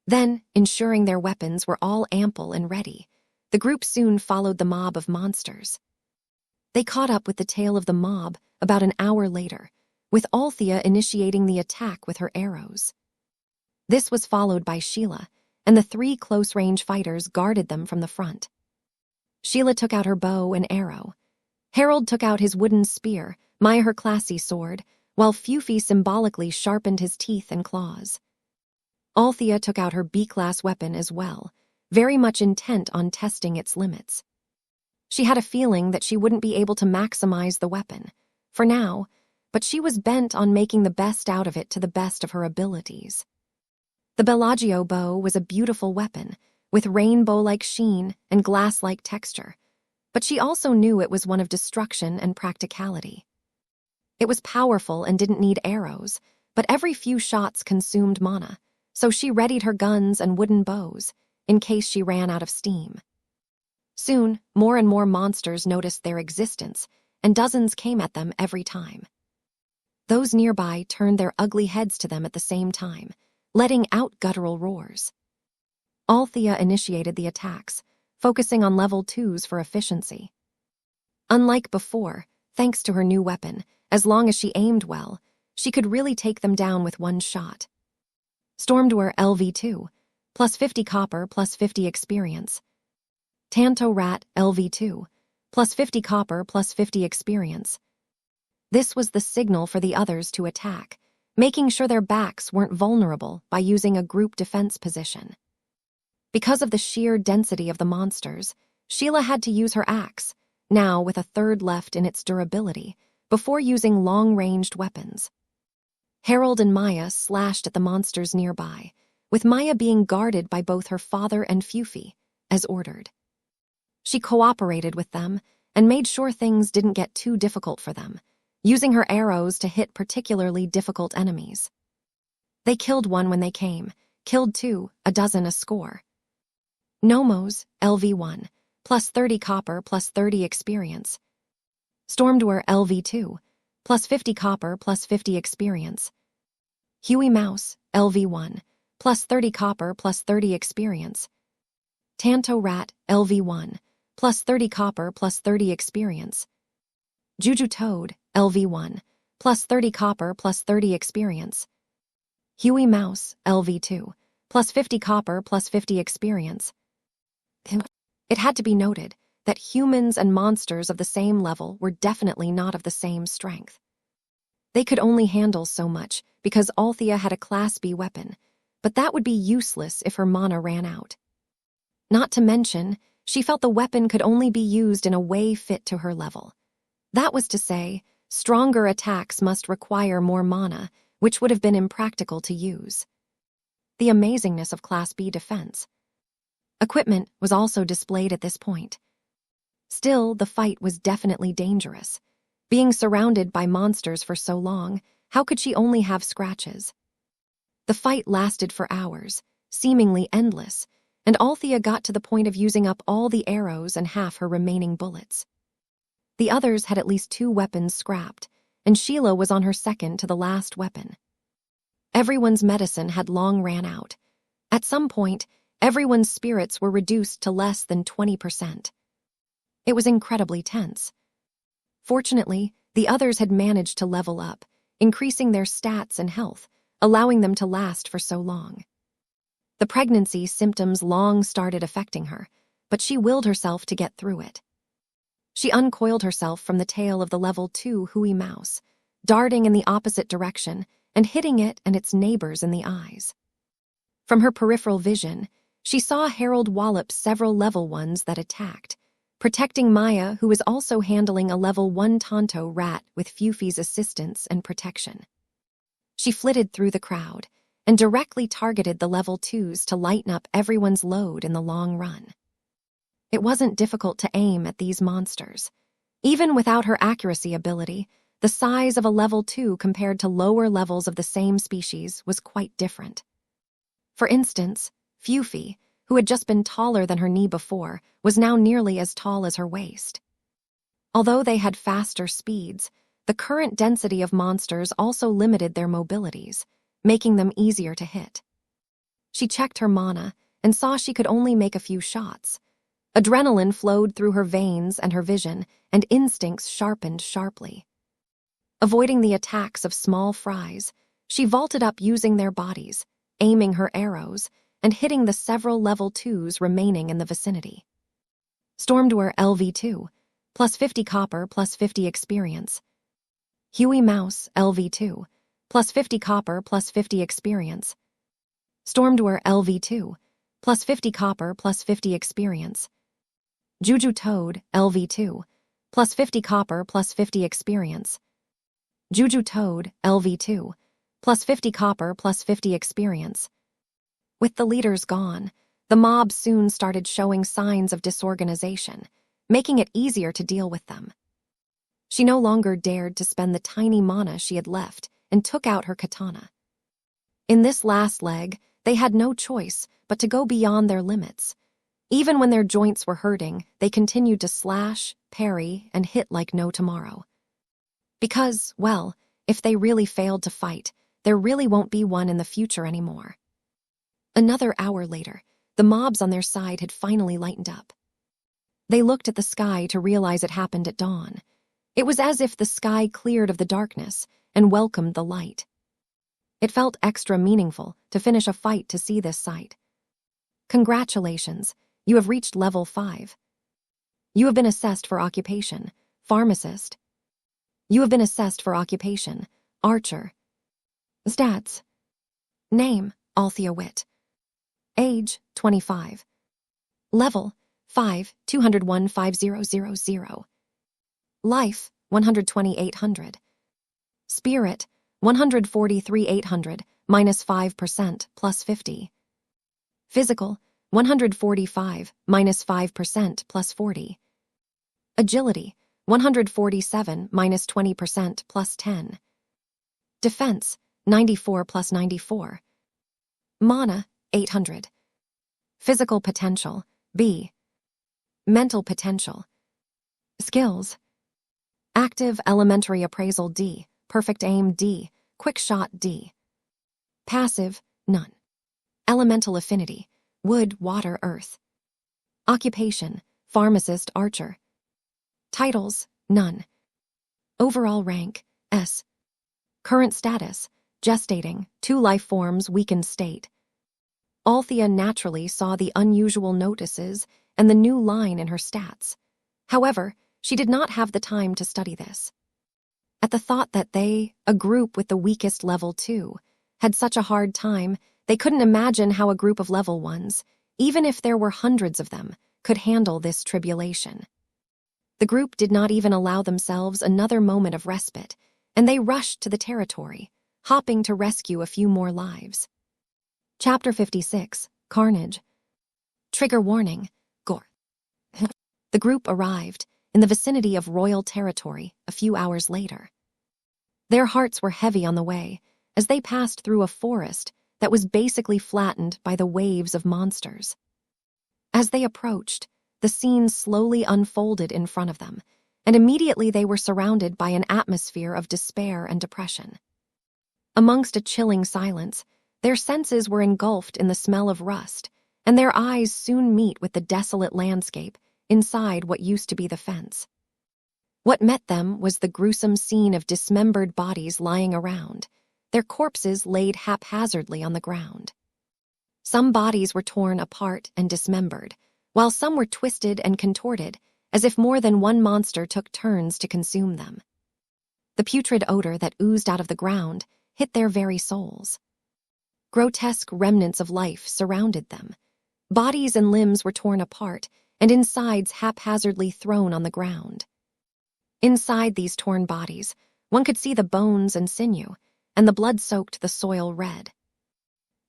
Then, ensuring their weapons were all ample and ready, the group soon followed the mob of monsters. They caught up with the tail of the mob about an hour later, with Althea initiating the attack with her arrows. This was followed by Sheila, and the 3 close-range fighters guarded them from the front. Sheila took out her bow and arrow. Harold took out his wooden spear, Maya her classy sword, while Fufy symbolically sharpened his teeth and claws. Althea took out her B-class weapon as well, very much intent on testing its limits. She had a feeling that she wouldn't be able to maximize the weapon, for now, but she was bent on making the best out of it to the best of her abilities. The Bellagio bow was a beautiful weapon, with rainbow-like sheen and glass-like texture, but she also knew it was one of destruction and practicality. It was powerful and didn't need arrows, but every few shots consumed mana, so she readied her guns and wooden bows, in case she ran out of steam. Soon, more and more monsters noticed their existence, and dozens came at them every time. Those nearby turned their ugly heads to them at the same time, letting out guttural roars. Althea initiated the attacks, focusing on level 2s for efficiency. Unlike before, thanks to her new weapon, as long as she aimed well, she could really take them down with one shot. Stormdweller LV2, plus 50 copper, plus 50 experience. Tanto Rat LV2, plus 50 copper, plus 50 experience. This was the signal for the others to attack, making sure their backs weren't vulnerable by using a group defense position. Because of the sheer density of the monsters, Sheila had to use her axe, now with a third left in its durability, before using long-ranged weapons. Harold and Maya slashed at the monsters nearby, with Maya being guarded by both her father and Fufy, as ordered. She cooperated with them and made sure things didn't get too difficult for them, using her arrows to hit particularly difficult enemies. They killed one when they came, killed 2, a dozen a score. Nomos, LV1, plus 30 copper, plus 30 experience. Stormdweller LV2, plus 50 copper, plus 50 experience. Huey Mouse, LV1, plus 30 copper, plus 30 experience. Tanto Rat, LV1, plus 30 copper, plus 30 experience. Juju Toad, LV1, plus 30 copper, plus 30 experience. Huey Mouse, LV2, plus 50 copper, plus 50 experience. It had to be noted that humans and monsters of the same level were definitely not of the same strength. They could only handle so much because Althea had a Class B weapon, but that would be useless if her mana ran out. Not to mention, she felt the weapon could only be used in a way fit to her level. That was to say, stronger attacks must require more mana, which would have been impractical to use. The amazingness of Class B defense. Equipment was also displayed at this point. Still, the fight was definitely dangerous. Being surrounded by monsters for so long, how could she only have scratches? The fight lasted for hours, seemingly endless, and Althea got to the point of using up all the arrows and half her remaining bullets. The others had at least 2 weapons scrapped, and Sheila was on her second to the last weapon. Everyone's medicine had long ran out. At some point, everyone's spirits were reduced to less than 20%. It was incredibly tense. Fortunately, the others had managed to level up, increasing their stats and health, allowing them to last for so long. The pregnancy symptoms long started affecting her, but she willed herself to get through it. She uncoiled herself from the tail of the level 2 Huey Mouse, darting in the opposite direction and hitting it and its neighbors in the eyes. From her peripheral vision, she saw Harold wallop several level 1s that attacked, protecting Maya, who was also handling a level 1 Tonto rat with Fufy's assistance and protection. She flitted through the crowd and directly targeted the level 2s to lighten up everyone's load in the long run. It wasn't difficult to aim at these monsters. Even without her accuracy ability, the size of a level 2 compared to lower levels of the same species was quite different. For instance, Fufy, who had just been taller than her knee before, was now nearly as tall as her waist. Although they had faster speeds, the current density of monsters also limited their mobilities, making them easier to hit. She checked her mana and saw she could only make a few shots. Adrenaline flowed through her veins and her vision, and instincts sharpened sharply. Avoiding the attacks of small fries, she vaulted up using their bodies, aiming her arrows, and hitting the several level 2s remaining in the vicinity. Stormdweller LV2, plus 50 copper, plus 50 experience. Huey Mouse LV2, plus 50 copper, plus 50 experience. Stormdweller LV2, plus 50 copper, plus 50 experience. Juju Toad LV2, plus 50 copper, plus 50 experience. Juju Toad LV2, plus 50 copper, plus 50 experience. With the leaders gone, the mob soon started showing signs of disorganization, making it easier to deal with them. She no longer dared to spend the tiny mana she had left and took out her katana. In this last leg, they had no choice but to go beyond their limits. Even when their joints were hurting, they continued to slash, parry, and hit like no tomorrow. Because, well, if they really failed to fight, there really won't be one in the future anymore. Another hour later, the mobs on their side had finally lightened up. They looked at the sky to realize it happened at dawn. It was as if the sky cleared of the darkness and welcomed the light. It felt extra meaningful to finish a fight to see this sight. Congratulations, you have reached level 5. You have been assessed for occupation, pharmacist. You have been assessed for occupation, archer. Stats. Name, Althea Witt. Age, 25. Level, 5, 201 5000. Life, 12800. Spirit, 143,800, minus 5%, plus 50. Physical, 145, minus 5%, plus 40. Agility, 147, minus 20%, plus 10. Defense, 94 plus 94. Mana, 800. Physical potential, B. Mental potential. Skills. Active elementary appraisal, D. Perfect aim, D. Quick shot, D. Passive, none. Elemental affinity, wood, water, earth. Occupation, pharmacist, archer. Titles, none. Overall rank, S. Current status, gestating, 2 life forms, weakened state. Althea naturally saw the unusual notices and the new line in her stats. However, she did not have the time to study this. At the thought that they, a group with the weakest level 2, had such a hard time, they couldn't imagine how a group of level 1s, even if there were hundreds of them, could handle this tribulation. The group did not even allow themselves another moment of respite, and they rushed to the territory, hopping to rescue a few more lives. Chapter 56, Carnage. Trigger warning, gore. The group arrived in the vicinity of royal territory a few hours later. Their hearts were heavy on the way as they passed through a forest that was basically flattened by the waves of monsters. As they approached, the scene slowly unfolded in front of them, and immediately they were surrounded by an atmosphere of despair and depression. Amongst a chilling silence, their senses were engulfed in the smell of rust, and their eyes soon meet with the desolate landscape inside what used to be the fence. What met them was the gruesome scene of dismembered bodies lying around, their corpses laid haphazardly on the ground. Some bodies were torn apart and dismembered, while some were twisted and contorted, as if more than one monster took turns to consume them. The putrid odor that oozed out of the ground hit their very souls. Grotesque remnants of life surrounded them. Bodies and limbs were torn apart, and insides haphazardly thrown on the ground. Inside these torn bodies, one could see the bones and sinew, and the blood soaked the soil red.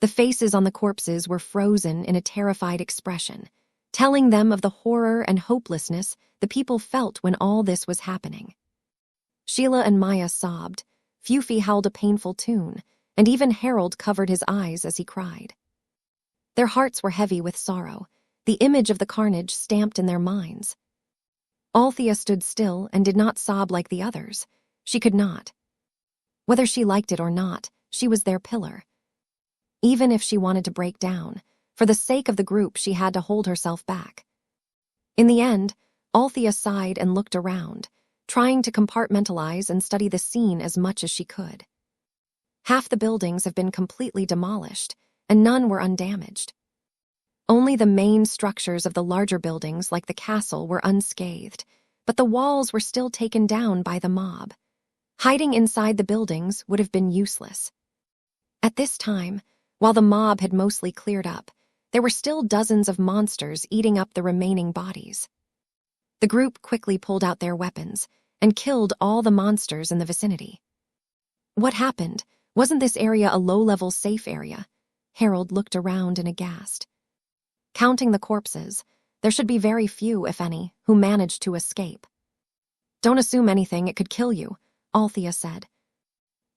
The faces on the corpses were frozen in a terrified expression, telling them of the horror and hopelessness the people felt when all this was happening. Sheila and Maya sobbed, Fufi howled a painful tune, and even Harold covered his eyes as he cried. Their hearts were heavy with sorrow, the image of the carnage stamped in their minds. Althea stood still and did not sob like the others. She could not. Whether she liked it or not, she was their pillar. Even if she wanted to break down, for the sake of the group she had to hold herself back. In the end, Althea sighed and looked around, trying to compartmentalize and study the scene as much as she could. Half the buildings have been completely demolished, and none were undamaged. Only the main structures of the larger buildings, like the castle, were unscathed, but the walls were still taken down by the mob. Hiding inside the buildings would have been useless. At this time, while the mob had mostly cleared up, there were still dozens of monsters eating up the remaining bodies. The group quickly pulled out their weapons and killed all the monsters in the vicinity. What happened? Wasn't this area a low-level safe area? Harold looked around in aghast. Counting the corpses, there should be very few, if any, who managed to escape. Don't assume anything, it could kill you, Althea said.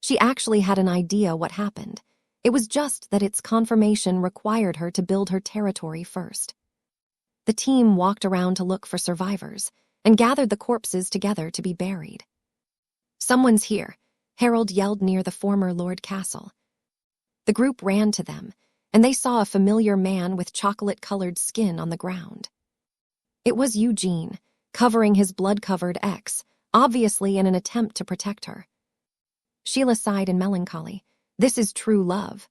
She actually had an idea what happened. It was just that its confirmation required her to build her territory first. The team walked around to look for survivors and gathered the corpses together to be buried. Someone's here, Harold yelled near the former Lord Castle. The group ran to them, and they saw a familiar man with chocolate-colored skin on the ground. It was Eugene, covering his blood-covered ex, obviously in an attempt to protect her. Sheila sighed in melancholy. This is true love.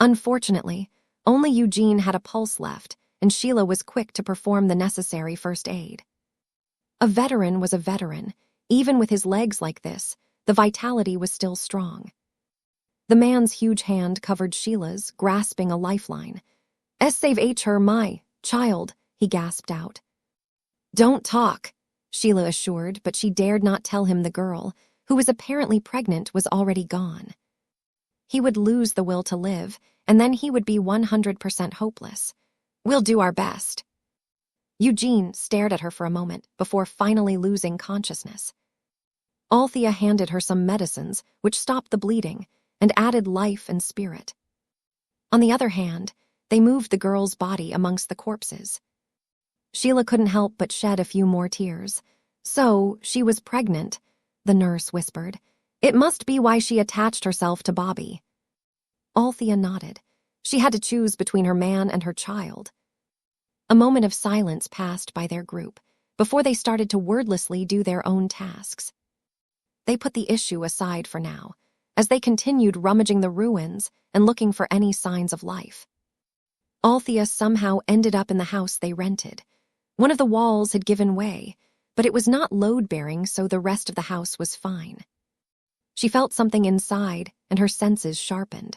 Unfortunately, only Eugene had a pulse left, and Sheila was quick to perform the necessary first aid. A veteran was a veteran. Even with his legs like this, the vitality was still strong. The man's huge hand covered Sheila's, grasping a lifeline. Save her, my child, he gasped out. Don't talk, Sheila assured, but she dared not tell him the girl, who was apparently pregnant, was already gone. He would lose the will to live, and then he would be 100% hopeless. We'll do our best. Eugene stared at her for a moment before finally losing consciousness. Althea handed her some medicines, which stopped the bleeding and added life and spirit. On the other hand, they moved the girl's body amongst the corpses. Sheila couldn't help but shed a few more tears. So, she was pregnant, the nurse whispered. It must be why she attached herself to Bobby. Althea nodded. She had to choose between her man and her child. A moment of silence passed by their group before they started to wordlessly do their own tasks. They put the issue aside for now, as they continued rummaging the ruins and looking for any signs of life. Althea somehow ended up in the house they rented. One of the walls had given way, but it was not load-bearing, so the rest of the house was fine. She felt something inside, and her senses sharpened.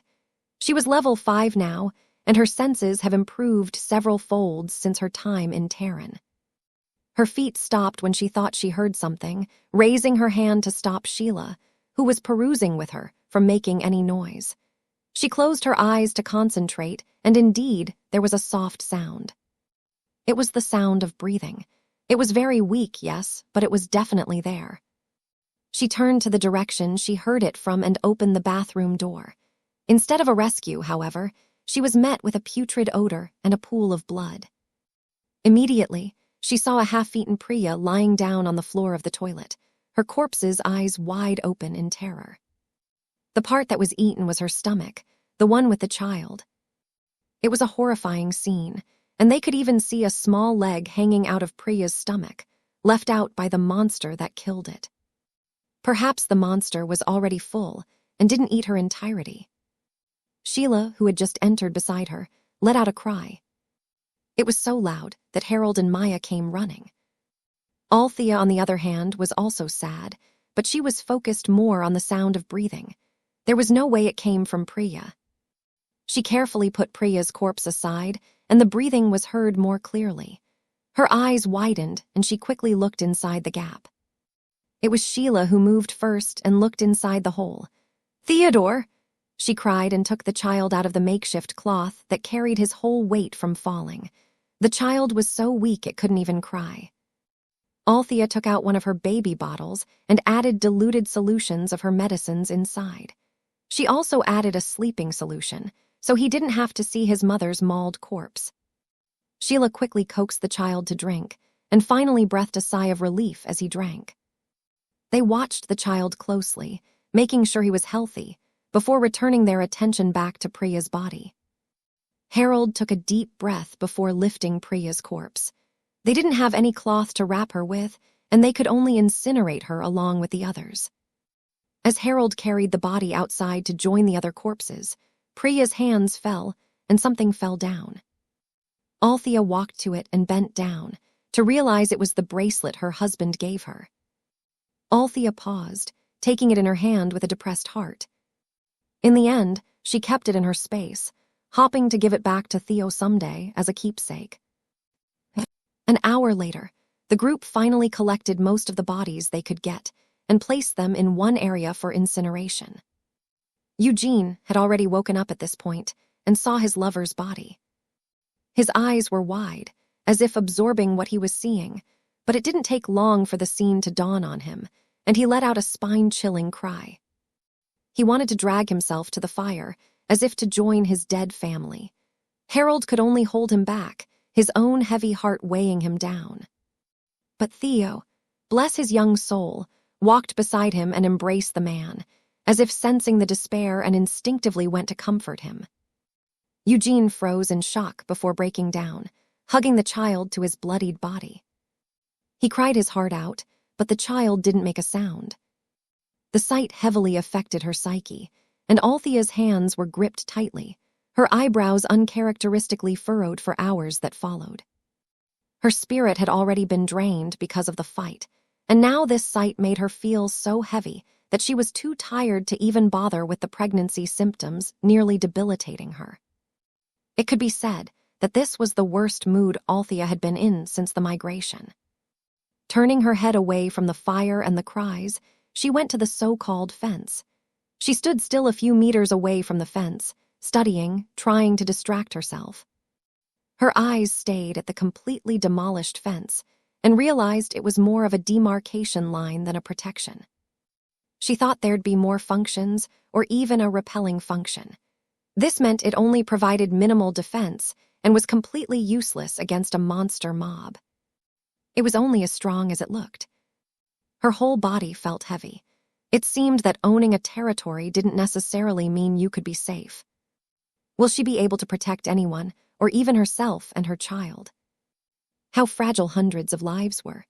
She was level 5 now, and her senses have improved several folds since her time in Terran. Her feet stopped when she thought she heard something, raising her hand to stop Sheila, who was perusing with her, from making any noise. She closed her eyes to concentrate, and indeed, there was a soft sound. It was the sound of breathing. It was very weak, yes, but it was definitely there. She turned to the direction she heard it from and opened the bathroom door. Instead of a rescue, however, she was met with a putrid odor and a pool of blood. Immediately, she saw a half-eaten Priya lying down on the floor of the toilet, her corpse's eyes wide open in terror. The part that was eaten was her stomach, the one with the child. It was a horrifying scene, and they could even see a small leg hanging out of Priya's stomach, left out by the monster that killed it. Perhaps the monster was already full and didn't eat her entirety. Sheila, who had just entered beside her, let out a cry. It was so loud that Harold and Maya came running. Althea, on the other hand, was also sad, but she was focused more on the sound of breathing. There was no way it came from Priya. She carefully put Priya's corpse aside, and the breathing was heard more clearly. Her eyes widened, and she quickly looked inside the gap. It was Sheila who moved first and looked inside the hole. "Theodore!" she cried and took the child out of the makeshift cloth that carried his whole weight from falling. The child was so weak it couldn't even cry. Althea took out one of her baby bottles and added diluted solutions of her medicines inside. She also added a sleeping solution, so he didn't have to see his mother's mauled corpse. Sheila quickly coaxed the child to drink, and finally breathed a sigh of relief as he drank. They watched the child closely, making sure he was healthy, before returning their attention back to Priya's body. Harold took a deep breath before lifting Priya's corpse. They didn't have any cloth to wrap her with, and they could only incinerate her along with the others. As Harold carried the body outside to join the other corpses, Priya's hands fell, and something fell down. Althea walked to it and bent down, to realize it was the bracelet her husband gave her. Althea paused, taking it in her hand with a depressed heart. In the end, she kept it in her space, hoping to give it back to Theo someday as a keepsake. An hour later, the group finally collected most of the bodies they could get and placed them in one area for incineration. Eugene had already woken up at this point and saw his lover's body. His eyes were wide, as if absorbing what he was seeing, but it didn't take long for the scene to dawn on him, and he let out a spine-chilling cry. He wanted to drag himself to the fire, as if to join his dead family. Harold could only hold him back, his own heavy heart weighing him down. But Theo, bless his young soul, walked beside him and embraced the man, as if sensing the despair, and instinctively went to comfort him. Eugene froze in shock before breaking down, hugging the child to his bloodied body. He cried his heart out, but the child didn't make a sound. The sight heavily affected her psyche, and Althea's hands were gripped tightly, her eyebrows uncharacteristically furrowed for hours that followed. Her spirit had already been drained because of the fight, and now this sight made her feel so heavy that she was too tired to even bother with the pregnancy symptoms nearly debilitating her. It could be said that this was the worst mood Althea had been in since the migration. Turning her head away from the fire and the cries, she went to the so-called fence. She stood still a few meters away from the fence, studying, trying to distract herself. Her eyes stayed at the completely demolished fence and realized it was more of a demarcation line than a protection. She thought there'd be more functions or even a repelling function. This meant it only provided minimal defense and was completely useless against a monster mob. It was only as strong as it looked. Her whole body felt heavy. It seemed that owning a territory didn't necessarily mean you could be safe. Will she be able to protect anyone, or even herself and her child? How fragile hundreds of lives were.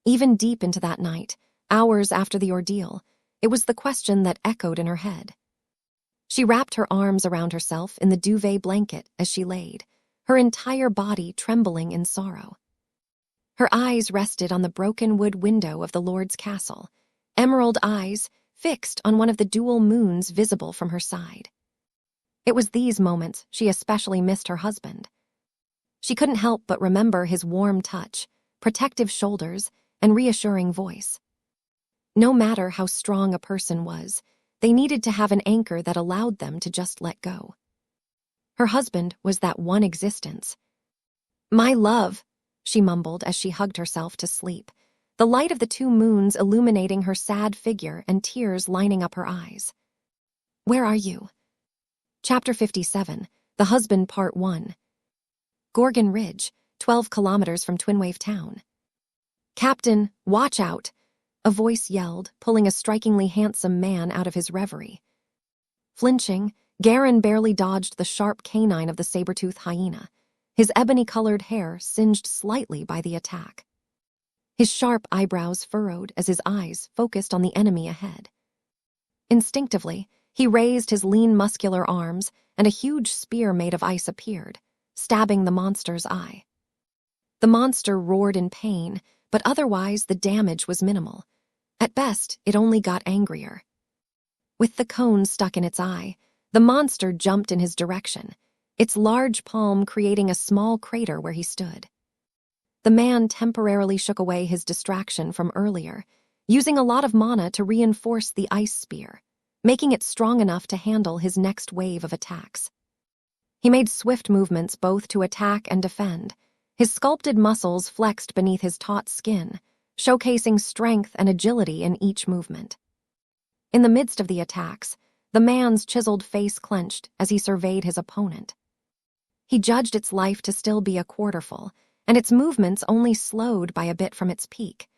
Even deep into that night, hours after the ordeal, it was the question that echoed in her head. She wrapped her arms around herself in the duvet blanket as she laid, her entire body trembling in sorrow. Her eyes rested on the broken wood window of the Lord's castle, emerald eyes fixed on one of the dual moons visible from her side. It was these moments she especially missed her husband. She couldn't help but remember his warm touch, protective shoulders, and reassuring voice. No matter how strong a person was, they needed to have an anchor that allowed them to just let go. Her husband was that one existence. "My love," she mumbled as she hugged herself to sleep, the light of the two moons illuminating her sad figure and tears lining up her eyes. "Where are you?" Chapter 57, The Husband Part 1. Gorgon Ridge, 12 kilometers from Twinwave Town. "Captain, watch out!" a voice yelled, pulling a strikingly handsome man out of his reverie. Flinching, Garen barely dodged the sharp canine of the saber-toothed hyena, his ebony-colored hair singed slightly by the attack. His sharp eyebrows furrowed as his eyes focused on the enemy ahead. Instinctively, he raised his lean muscular arms, and a huge spear made of ice appeared, stabbing the monster's eye. The monster roared in pain, but otherwise the damage was minimal. At best, it only got angrier. With the cone stuck in its eye, the monster jumped in his direction, its large palm creating a small crater where he stood. The man temporarily shook away his distraction from earlier, using a lot of mana to reinforce the ice spear, making it strong enough to handle his next wave of attacks. He made swift movements both to attack and defend, his sculpted muscles flexed beneath his taut skin, showcasing strength and agility in each movement. In the midst of the attacks, the man's chiseled face clenched as he surveyed his opponent. He judged its life to still be a quarter full, and its movements only slowed by a bit from its peak.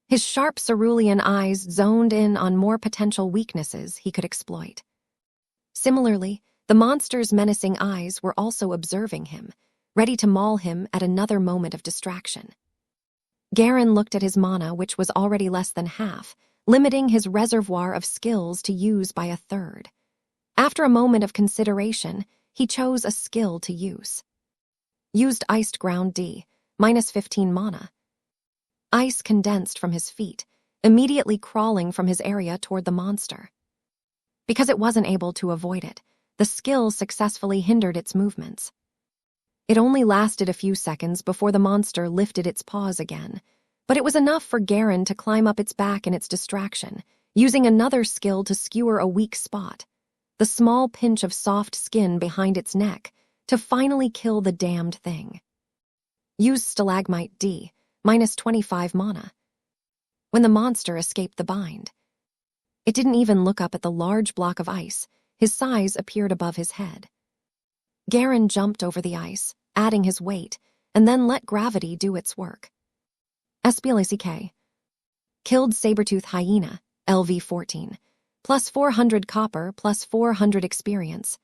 His sharp cerulean eyes zoned in on more potential weaknesses he could exploit. Similarly, the monster's menacing eyes were also observing him, ready to maul him at another moment of distraction. Garen looked at his mana, which was already less than half, limiting his reservoir of skills to use by a third. After a moment of consideration, he chose a skill to use. Used Iced Ground D, minus 15 mana. Ice condensed from his feet, immediately crawling from his area toward the monster. Because it wasn't able to avoid it, the skill successfully hindered its movements. It only lasted a few seconds before the monster lifted its paws again, but it was enough for Garen to climb up its back in its distraction, using another skill to skewer a weak spot, the small pinch of soft skin behind its neck, to finally kill the damned thing. Use Stalagmite D, minus 25 mana. When the monster escaped the bind, it didn't even look up at the large block of ice. His size appeared above his head. Garen jumped over the ice, adding his weight, and then let gravity do its work. SPLACK. Killed Sabertooth Hyena, LV 14. Plus 400 copper, plus 400 experience.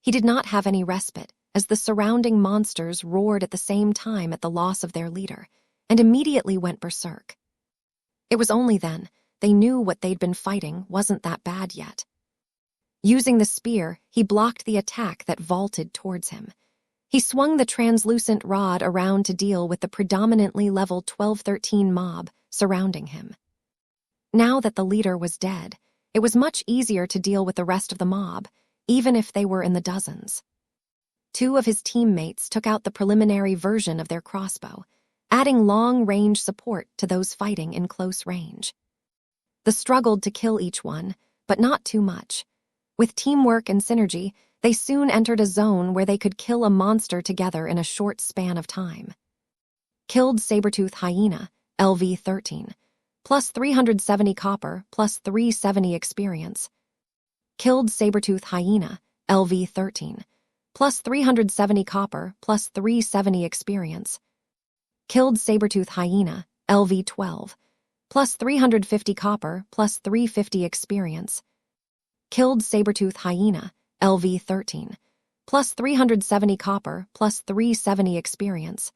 He did not have any respite, as the surrounding monsters roared at the same time at the loss of their leader, and immediately went berserk. It was only then they knew what they'd been fighting wasn't that bad yet. Using the spear, he blocked the attack that vaulted towards him. He swung the translucent rod around to deal with the predominantly level 12-13 mob surrounding him. Now that the leader was dead, it was much easier to deal with the rest of the mob, even if they were in the dozens. Two of his teammates took out the preliminary version of their crossbow, adding long-range support to those fighting in close range. They struggled to kill each one, but not too much. With teamwork and synergy, they soon entered a zone where they could kill a monster together in a short span of time. Killed Sabertooth Hyena, LV 13. Plus 370 copper, plus 370 experience. Killed Sabertooth Hyena, LV 13. Plus 370 copper, plus 370 experience. Killed Sabertooth Hyena, LV 12. Plus 350 copper, plus 350 experience. Killed Sabertooth Hyena, LV 13. Plus 370 copper, plus 370 experience.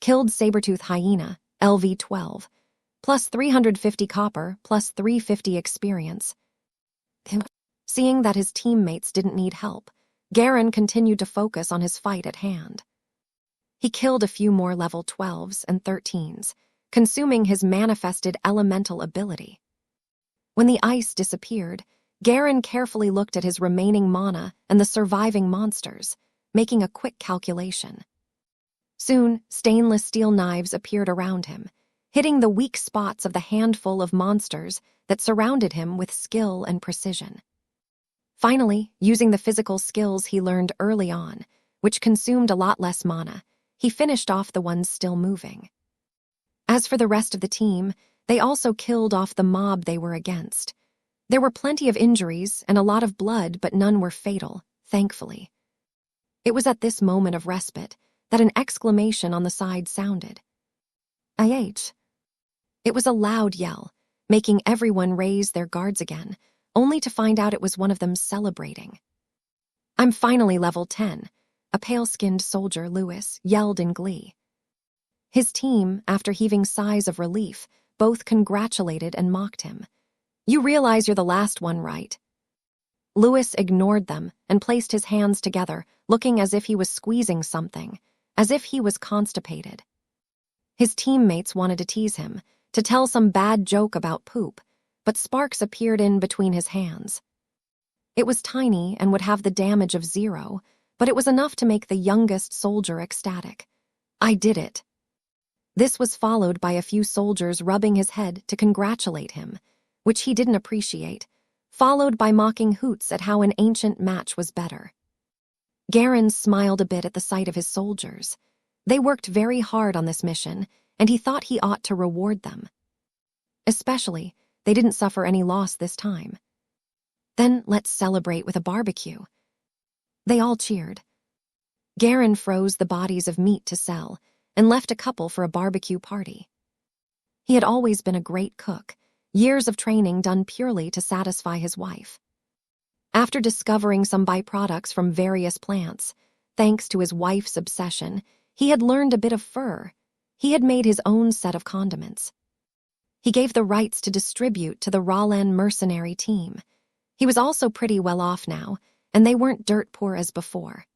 Killed Sabertooth Hyena, LV 12. Plus 350 copper, plus 350 experience. Seeing that his teammates didn't need help, Garen continued to focus on his fight at hand. He killed a few more level 12s and 13s, consuming his manifested elemental ability. When the ice disappeared, Garen carefully looked at his remaining mana and the surviving monsters, making a quick calculation. Soon, stainless steel knives appeared around him, hitting the weak spots of the handful of monsters that surrounded him with skill and precision. Finally, using the physical skills he learned early on, which consumed a lot less mana, he finished off the ones still moving. As for the rest of the team, they also killed off the mob they were against. There were plenty of injuries and a lot of blood, but none were fatal, thankfully. It was at this moment of respite that an exclamation on the side sounded. IH. It was a loud yell, making everyone raise their guards again, only to find out it was one of them celebrating. I'm finally level 10, a pale-skinned soldier, Lewis, yelled in glee. His team, after heaving sighs of relief, both congratulated and mocked him. You realize you're the last one, right? Lewis ignored them and placed his hands together, looking as if he was squeezing something, as if he was constipated. His teammates wanted to tease him, to tell some bad joke about poop, but sparks appeared in between his hands. It was tiny and would have the damage of 0, but it was enough to make the youngest soldier ecstatic. I did it. This was followed by a few soldiers rubbing his head to congratulate him, which he didn't appreciate, followed by mocking hoots at how an ancient match was better. Garen smiled a bit at the sight of his soldiers. They worked very hard on this mission, and he thought he ought to reward them. Especially, they didn't suffer any loss this time. Then let's celebrate with a barbecue. They all cheered. Garen froze the bodies of meat to sell and left a couple for a barbecue party. He had always been a great cook, years of training done purely to satisfy his wife. After discovering some byproducts from various plants, Thanks to his wife's obsession, he had learned a bit of fur. He had made his own set of condiments. He gave the rights to distribute to the Rallan mercenary team. He was also pretty well off now, and they weren't dirt poor as before.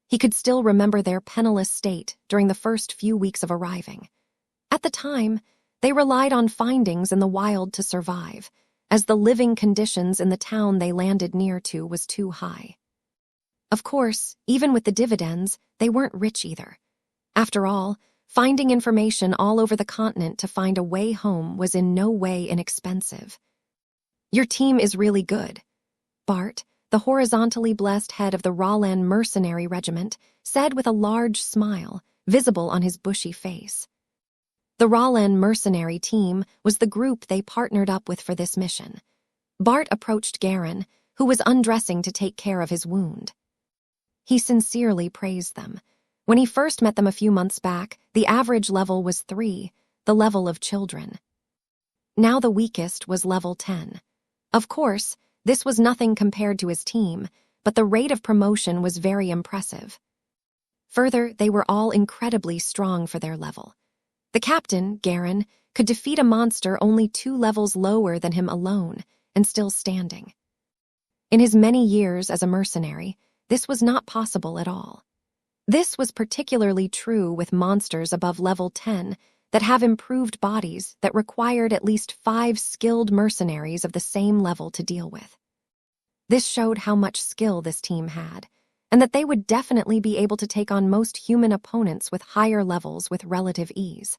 He could still remember their penniless state during the first few weeks of arriving. At the time, they relied on findings in the wild to survive, as the living conditions in the town they landed near to was too high. Of course, even with the dividends, they weren't rich either. After all, finding information all over the continent to find a way home was in no way inexpensive. "Your team is really good," Bart, the horizontally blessed head of the Rallan mercenary regiment, said with a large smile visible on his bushy face. The Rallan mercenary team was the group they partnered up with for this mission. Bart approached Garen, who was undressing to take care of his wound. He sincerely praised them. When he first met them a few months back, the average level was 3, the level of children. Now the weakest was level 10. Of course, this was nothing compared to his team, but the rate of promotion was very impressive. Further, they were all incredibly strong for their level. The captain, Garen, could defeat a monster only 2 levels lower than him alone, and still standing. In his many years as a mercenary, this was not possible at all. This was particularly true with monsters above level 10 that have improved bodies that required at least 5 skilled mercenaries of the same level to deal with. This showed how much skill this team had, and that they would definitely be able to take on most human opponents with higher levels with relative ease.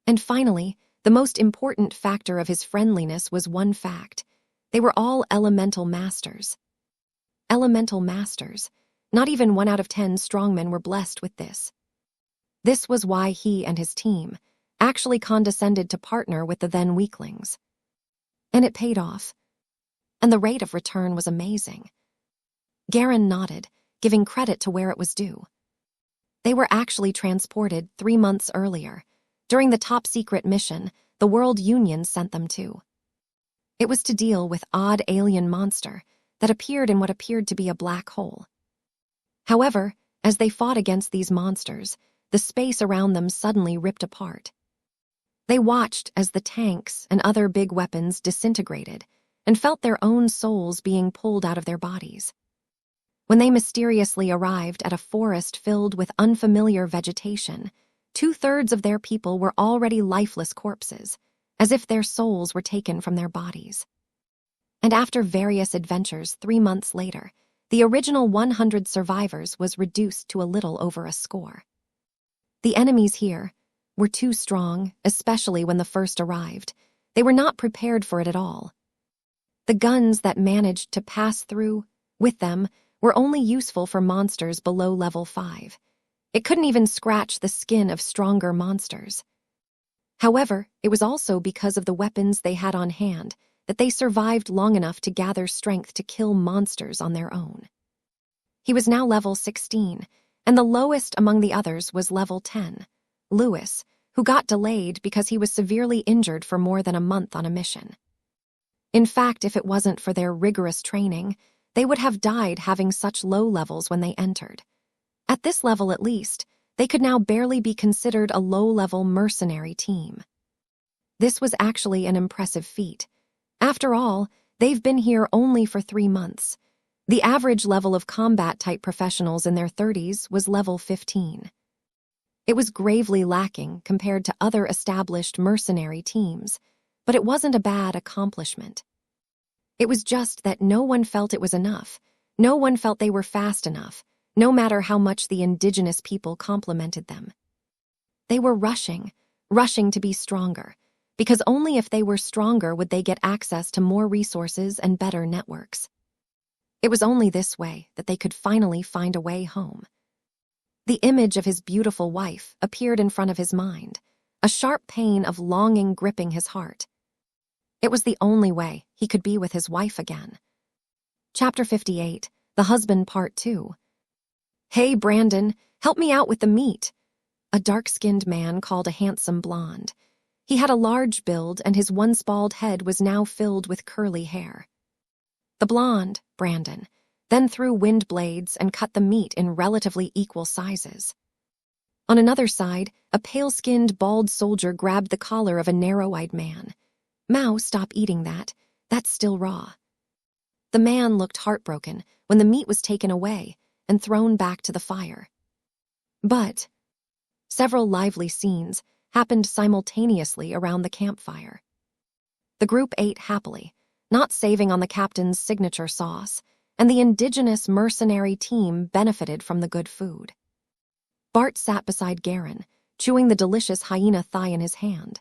And finally, the most important factor of his friendliness was one fact: they were all elemental masters. Elemental masters. Not even 1 out of 10 strongmen were blessed with this. This was why he and his team actually condescended to partner with the then weaklings. And it paid off. And the rate of return was amazing. Garen nodded, giving credit to where it was due. They were actually transported 3 months earlier, during the top-secret mission the World Union sent them to. It was to deal with odd alien monster that appeared in what appeared to be a black hole. However, as they fought against these monsters, the space around them suddenly ripped apart. They watched as the tanks and other big weapons disintegrated and felt their own souls being pulled out of their bodies. When they mysteriously arrived at a forest filled with unfamiliar vegetation, 2/3 of their people were already lifeless corpses, as if their souls were taken from their bodies. And after various adventures 3 months later, the original 100 survivors was reduced to a little over a score. The enemies here were too strong, especially when the first arrived. They were not prepared for it at all. The guns that managed to pass through with them were only useful for monsters below level 5. It couldn't even scratch the skin of stronger monsters. However, it was also because of the weapons they had on hand that they survived long enough to gather strength to kill monsters on their own. He was now level 16, and the lowest among the others was level 10, Lewis, who got delayed because he was severely injured for more than a month on a mission. In fact, if it wasn't for their rigorous training, they would have died having such low levels when they entered. At this level at least, they could now barely be considered a low-level mercenary team. This was actually an impressive feat. After all, they've been here only for 3 months. The average level of combat-type professionals in their 30s was level 15. It was gravely lacking compared to other established mercenary teams, but it wasn't a bad accomplishment. It was just that no one felt it was enough. No one felt they were fast enough, no matter how much the indigenous people complimented them. They were rushing to be stronger, because only if they were stronger would they get access to more resources and better networks. It was only this way that they could finally find a way home. The image of his beautiful wife appeared in front of his mind, a sharp pain of longing gripping his heart. It was the only way he could be with his wife again. Chapter 58, The Husband Part 2. "Hey, Brandon, help me out with the meat," a dark-skinned man called a handsome blonde. He had a large build, and his once bald head was now filled with curly hair. The blonde, Brandon, then threw wind blades and cut the meat in relatively equal sizes. On another side, a pale-skinned, bald soldier grabbed the collar of a narrow-eyed man. "Mao, stop eating that. That's still raw." The man looked heartbroken when the meat was taken away and thrown back to the fire. But several lively scenes happened simultaneously around the campfire. The group ate happily, not saving on the captain's signature sauce, and the indigenous mercenary team benefited from the good food. Bart sat beside Garen, chewing the delicious hyena thigh in his hand.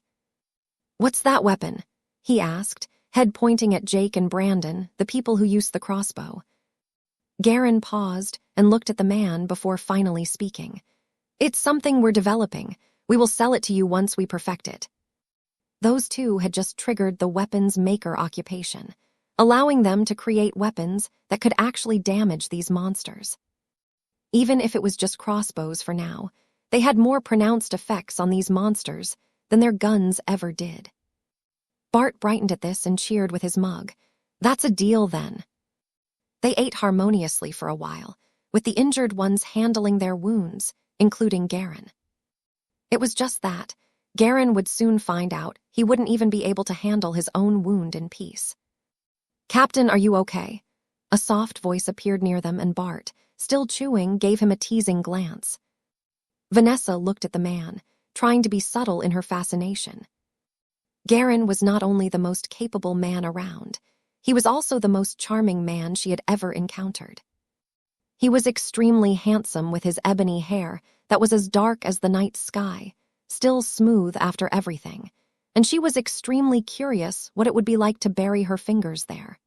"What's that weapon?" he asked, head pointing at Jake and Brandon, the people who used the crossbow. Garen paused and looked at the man before finally speaking. "It's something we're developing. We will sell it to you once we perfect it." Those two had just triggered the weapons maker occupation, allowing them to create weapons that could actually damage these monsters. Even if it was just crossbows for now, they had more pronounced effects on these monsters than their guns ever did. Bart brightened at this and cheered with his mug. "That's a deal, then." They ate harmoniously for a while, with the injured ones handling their wounds, including Garen. It was just that. Garen would soon find out he wouldn't even be able to handle his own wound in peace. "Captain, are you okay?" A soft voice appeared near them, and Bart, still chewing, gave him a teasing glance. Vanessa looked at the man, trying to be subtle in her fascination. Garen was not only the most capable man around, he was also the most charming man she had ever encountered. He was extremely handsome with his ebony hair that was as dark as the night sky, still smooth after everything, and she was extremely curious what it would be like to bury her fingers there.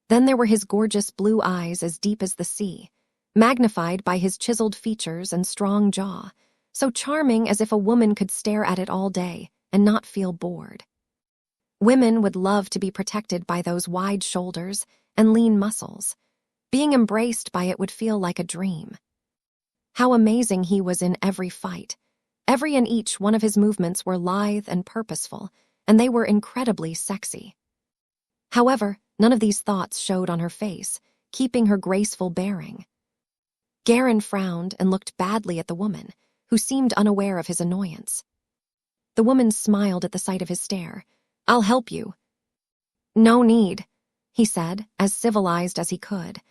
Then there were his gorgeous blue eyes as deep as the sea, magnified by his chiseled features and strong jaw, so charming as if a woman could stare at it all day and not feel bored. Women would love to be protected by those wide shoulders and lean muscles. Being embraced by it would feel like a dream. How amazing he was in every fight. Every and each one of his movements were lithe and purposeful, and they were incredibly sexy. However, none of these thoughts showed on her face, keeping her graceful bearing. Garen frowned and looked badly at the woman, who seemed unaware of his annoyance. The woman smiled at the sight of his stare. "I'll help you." "No need," he said, as civilized as he could.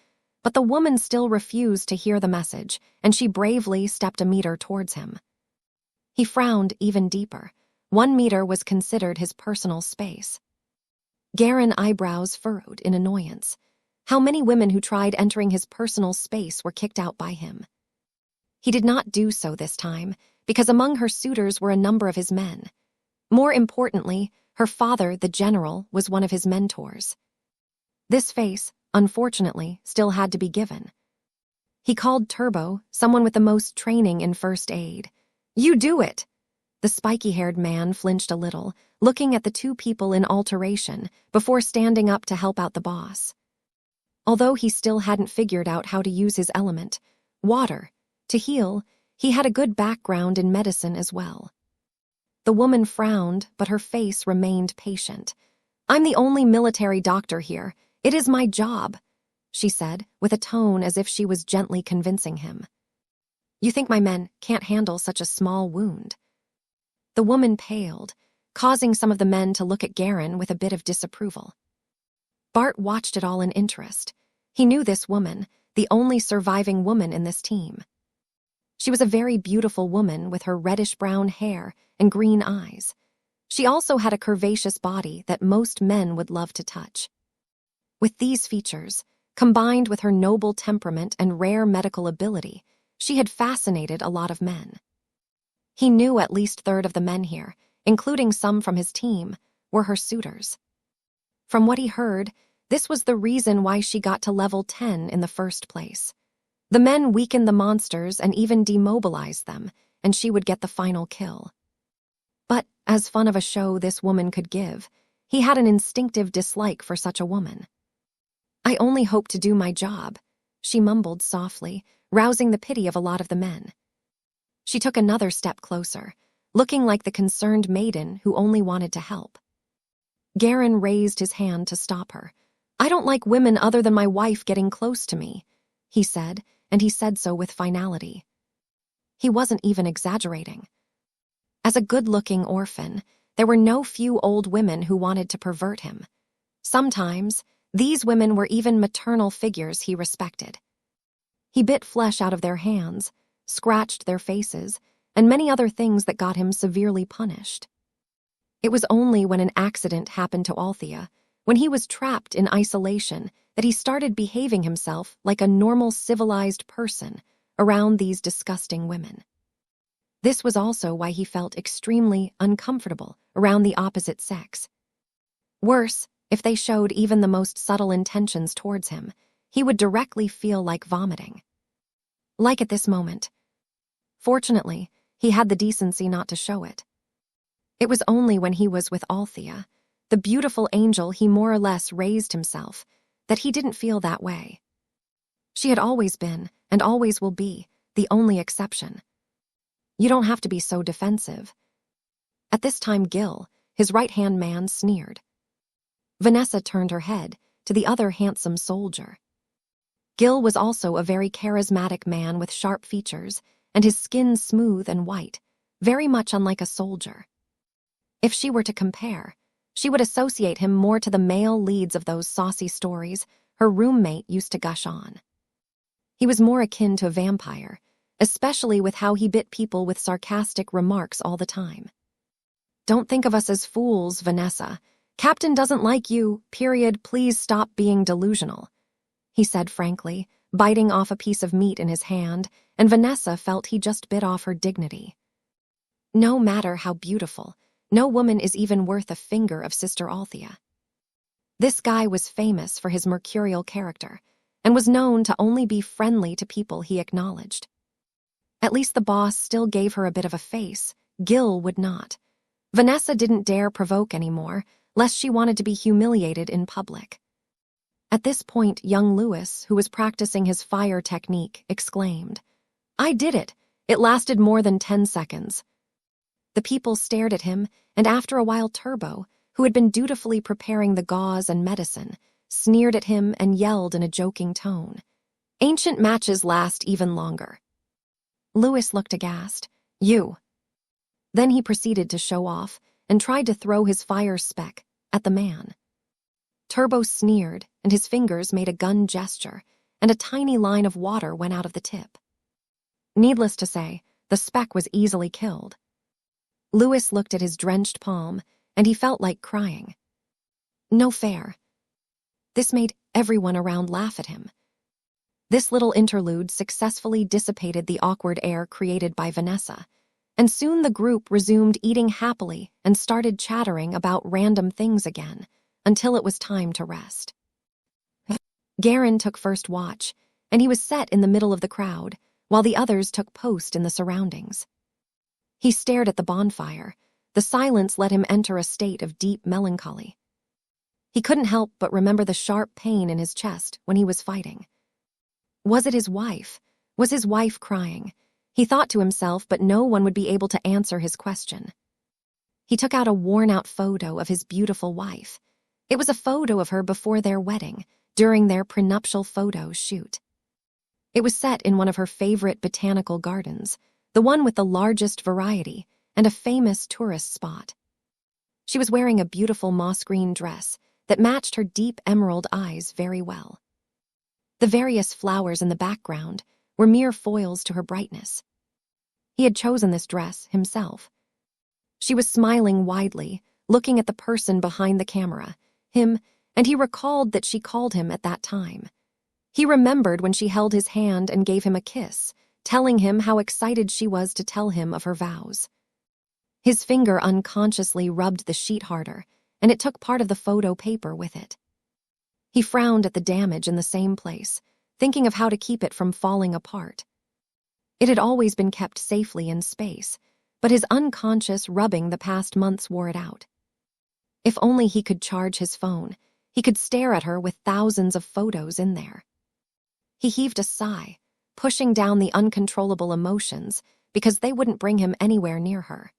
But the woman still refused to hear the message, and she bravely stepped a meter towards him. He frowned even deeper. 1 meter was considered his personal space. Garen's eyebrows furrowed in annoyance. How many women who tried entering his personal space were kicked out by him? He did not do so this time, because among her suitors were a number of his men. More importantly, her father, the general, was one of his mentors. This face, unfortunately, still had to be given. He called Turbo, someone with the most training in first aid. "You do it!" The spiky-haired man flinched a little, looking at the two people in alteration before standing up to help out the boss. Although he still hadn't figured out how to use his element, water, to heal, he had a good background in medicine as well. The woman frowned, but her face remained patient. "I'm the only military doctor here. It is my job," she said, with a tone as if she was gently convincing him. "You think my men can't handle such a small wound?" The woman paled, causing some of the men to look at Garen with a bit of disapproval. Bart watched it all in interest. He knew this woman, the only surviving woman in this team. She was a very beautiful woman with her reddish-brown hair and green eyes. She also had a curvaceous body that most men would love to touch. With these features, combined with her noble temperament and rare medical ability, she had fascinated a lot of men. He knew at least a third of the men here, including some from his team, were her suitors. From what he heard, this was the reason why she got to level 10 in the first place. The men weakened the monsters and even demobilized them, and she would get the final kill. But, as fun of a show this woman could give, he had an instinctive dislike for such a woman. "I only hope to do my job," she mumbled softly, rousing the pity of a lot of the men. She took another step closer, looking like the concerned maiden who only wanted to help. Garen raised his hand to stop her. "I don't like women other than my wife getting close to me," he said, and he said so with finality. He wasn't even exaggerating. As a good-looking orphan, there were no few old women who wanted to pervert him. Sometimes, these women were even maternal figures he respected. He bit flesh out of their hands, scratched their faces, and many other things that got him severely punished. It was only when an accident happened to Althea, when he was trapped in isolation, that he started behaving himself like a normal civilized person around these disgusting women. This was also why he felt extremely uncomfortable around the opposite sex. Worse, if they showed even the most subtle intentions towards him, he would directly feel like vomiting. Like at this moment. Fortunately, he had the decency not to show it. It was only when he was with Althea, the beautiful angel he more or less raised himself, that he didn't feel that way. She had always been, and always will be, the only exception. You don't have to be so defensive. At this time, Gil, his right-hand man, sneered. Vanessa turned her head to the other handsome soldier. Gil was also a very charismatic man with sharp features, and his skin smooth and white, very much unlike a soldier. If she were to compare, she would associate him more to the male leads of those saucy stories her roommate used to gush on. He was more akin to a vampire, especially with how he bit people with sarcastic remarks all the time. "Don't think of us as fools, Vanessa. Captain doesn't like you, period. Please stop being delusional," he said frankly, biting off a piece of meat in his hand, and Vanessa felt he just bit off her dignity. No matter how beautiful, no woman is even worth a finger of Sister Althea. This guy was famous for his mercurial character, and was known to only be friendly to people he acknowledged. At least the boss still gave her a bit of a face. Gil would not. Vanessa didn't dare provoke anymore, lest she wanted to be humiliated in public. At this point, young Lewis, who was practicing his fire technique, exclaimed, "I did it! It lasted more than 10 seconds. The people stared at him, and after a while Turbo, who had been dutifully preparing the gauze and medicine, sneered at him and yelled in a joking tone, "Ancient matches last even longer." Lewis looked aghast. "You." Then he proceeded to show off and tried to throw his fire speck at the man. Turbo sneered, and his fingers made a gun gesture, and a tiny line of water went out of the tip. Needless to say, the speck was easily killed. Lewis looked at his drenched palm, and he felt like crying. No fair. This made everyone around laugh at him. This little interlude successfully dissipated the awkward air created by Vanessa, and soon the group resumed eating happily and started chattering about random things again, until it was time to rest. Garen took first watch, and he was set in the middle of the crowd, while the others took post in the surroundings. He stared at the bonfire. The silence let him enter a state of deep melancholy. He couldn't help but remember the sharp pain in his chest when he was fighting. Was it his wife? Was his wife crying? He thought to himself, but no one would be able to answer his question. He took out a worn-out photo of his beautiful wife. It was a photo of her before their wedding, during their prenuptial photo shoot. It was set in one of her favorite botanical gardens, the one with the largest variety, and a famous tourist spot. She was wearing a beautiful moss-green dress that matched her deep emerald eyes very well. The various flowers in the background were mere foils to her brightness. He had chosen this dress himself. She was smiling widely, looking at the person behind the camera, him, and he recalled that she called him at that time. He remembered when she held his hand and gave him a kiss, telling him how excited she was to tell him of her vows. His finger unconsciously rubbed the sheet harder, and it took part of the photo paper with it. He frowned at the damage in the same place, thinking of how to keep it from falling apart. It had always been kept safely in space, but his unconscious rubbing the past months wore it out. If only he could charge his phone, he could stare at her with thousands of photos in there. He heaved a sigh, pushing down the uncontrollable emotions because they wouldn't bring him anywhere near her.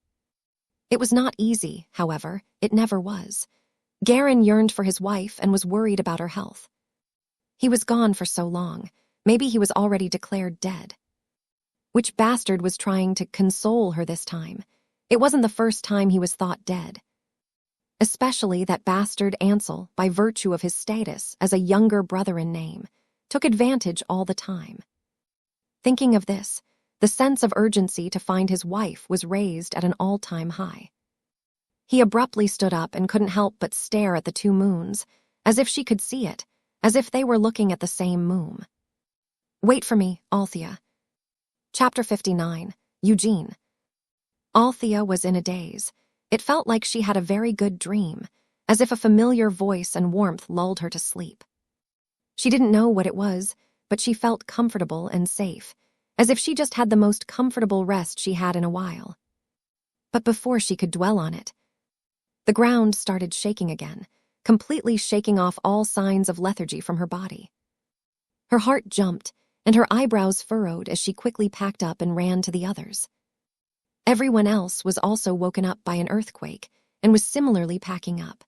It was not easy, however, it never was. Garen yearned for his wife and was worried about her health. He was gone for so long, maybe he was already declared dead. Which bastard was trying to console her this time? It wasn't the first time he was thought dead. Especially that bastard Ansel, by virtue of his status as a younger brother in name, took advantage all the time. Thinking of this, the sense of urgency to find his wife was raised at an all-time high. He abruptly stood up and couldn't help but stare at the two moons, as if she could see it, as if they were looking at the same moon. Wait for me, Althea. Chapter 59, Eugene. Althea was in a daze. It felt like she had a very good dream, as if a familiar voice and warmth lulled her to sleep. She didn't know what it was, but she felt comfortable and safe, as if she just had the most comfortable rest she had in a while. But before she could dwell on it, the ground started shaking again, completely shaking off all signs of lethargy from her body. Her heart jumped, and her eyebrows furrowed as she quickly packed up and ran to the others. Everyone else was also woken up by an earthquake and was similarly packing up.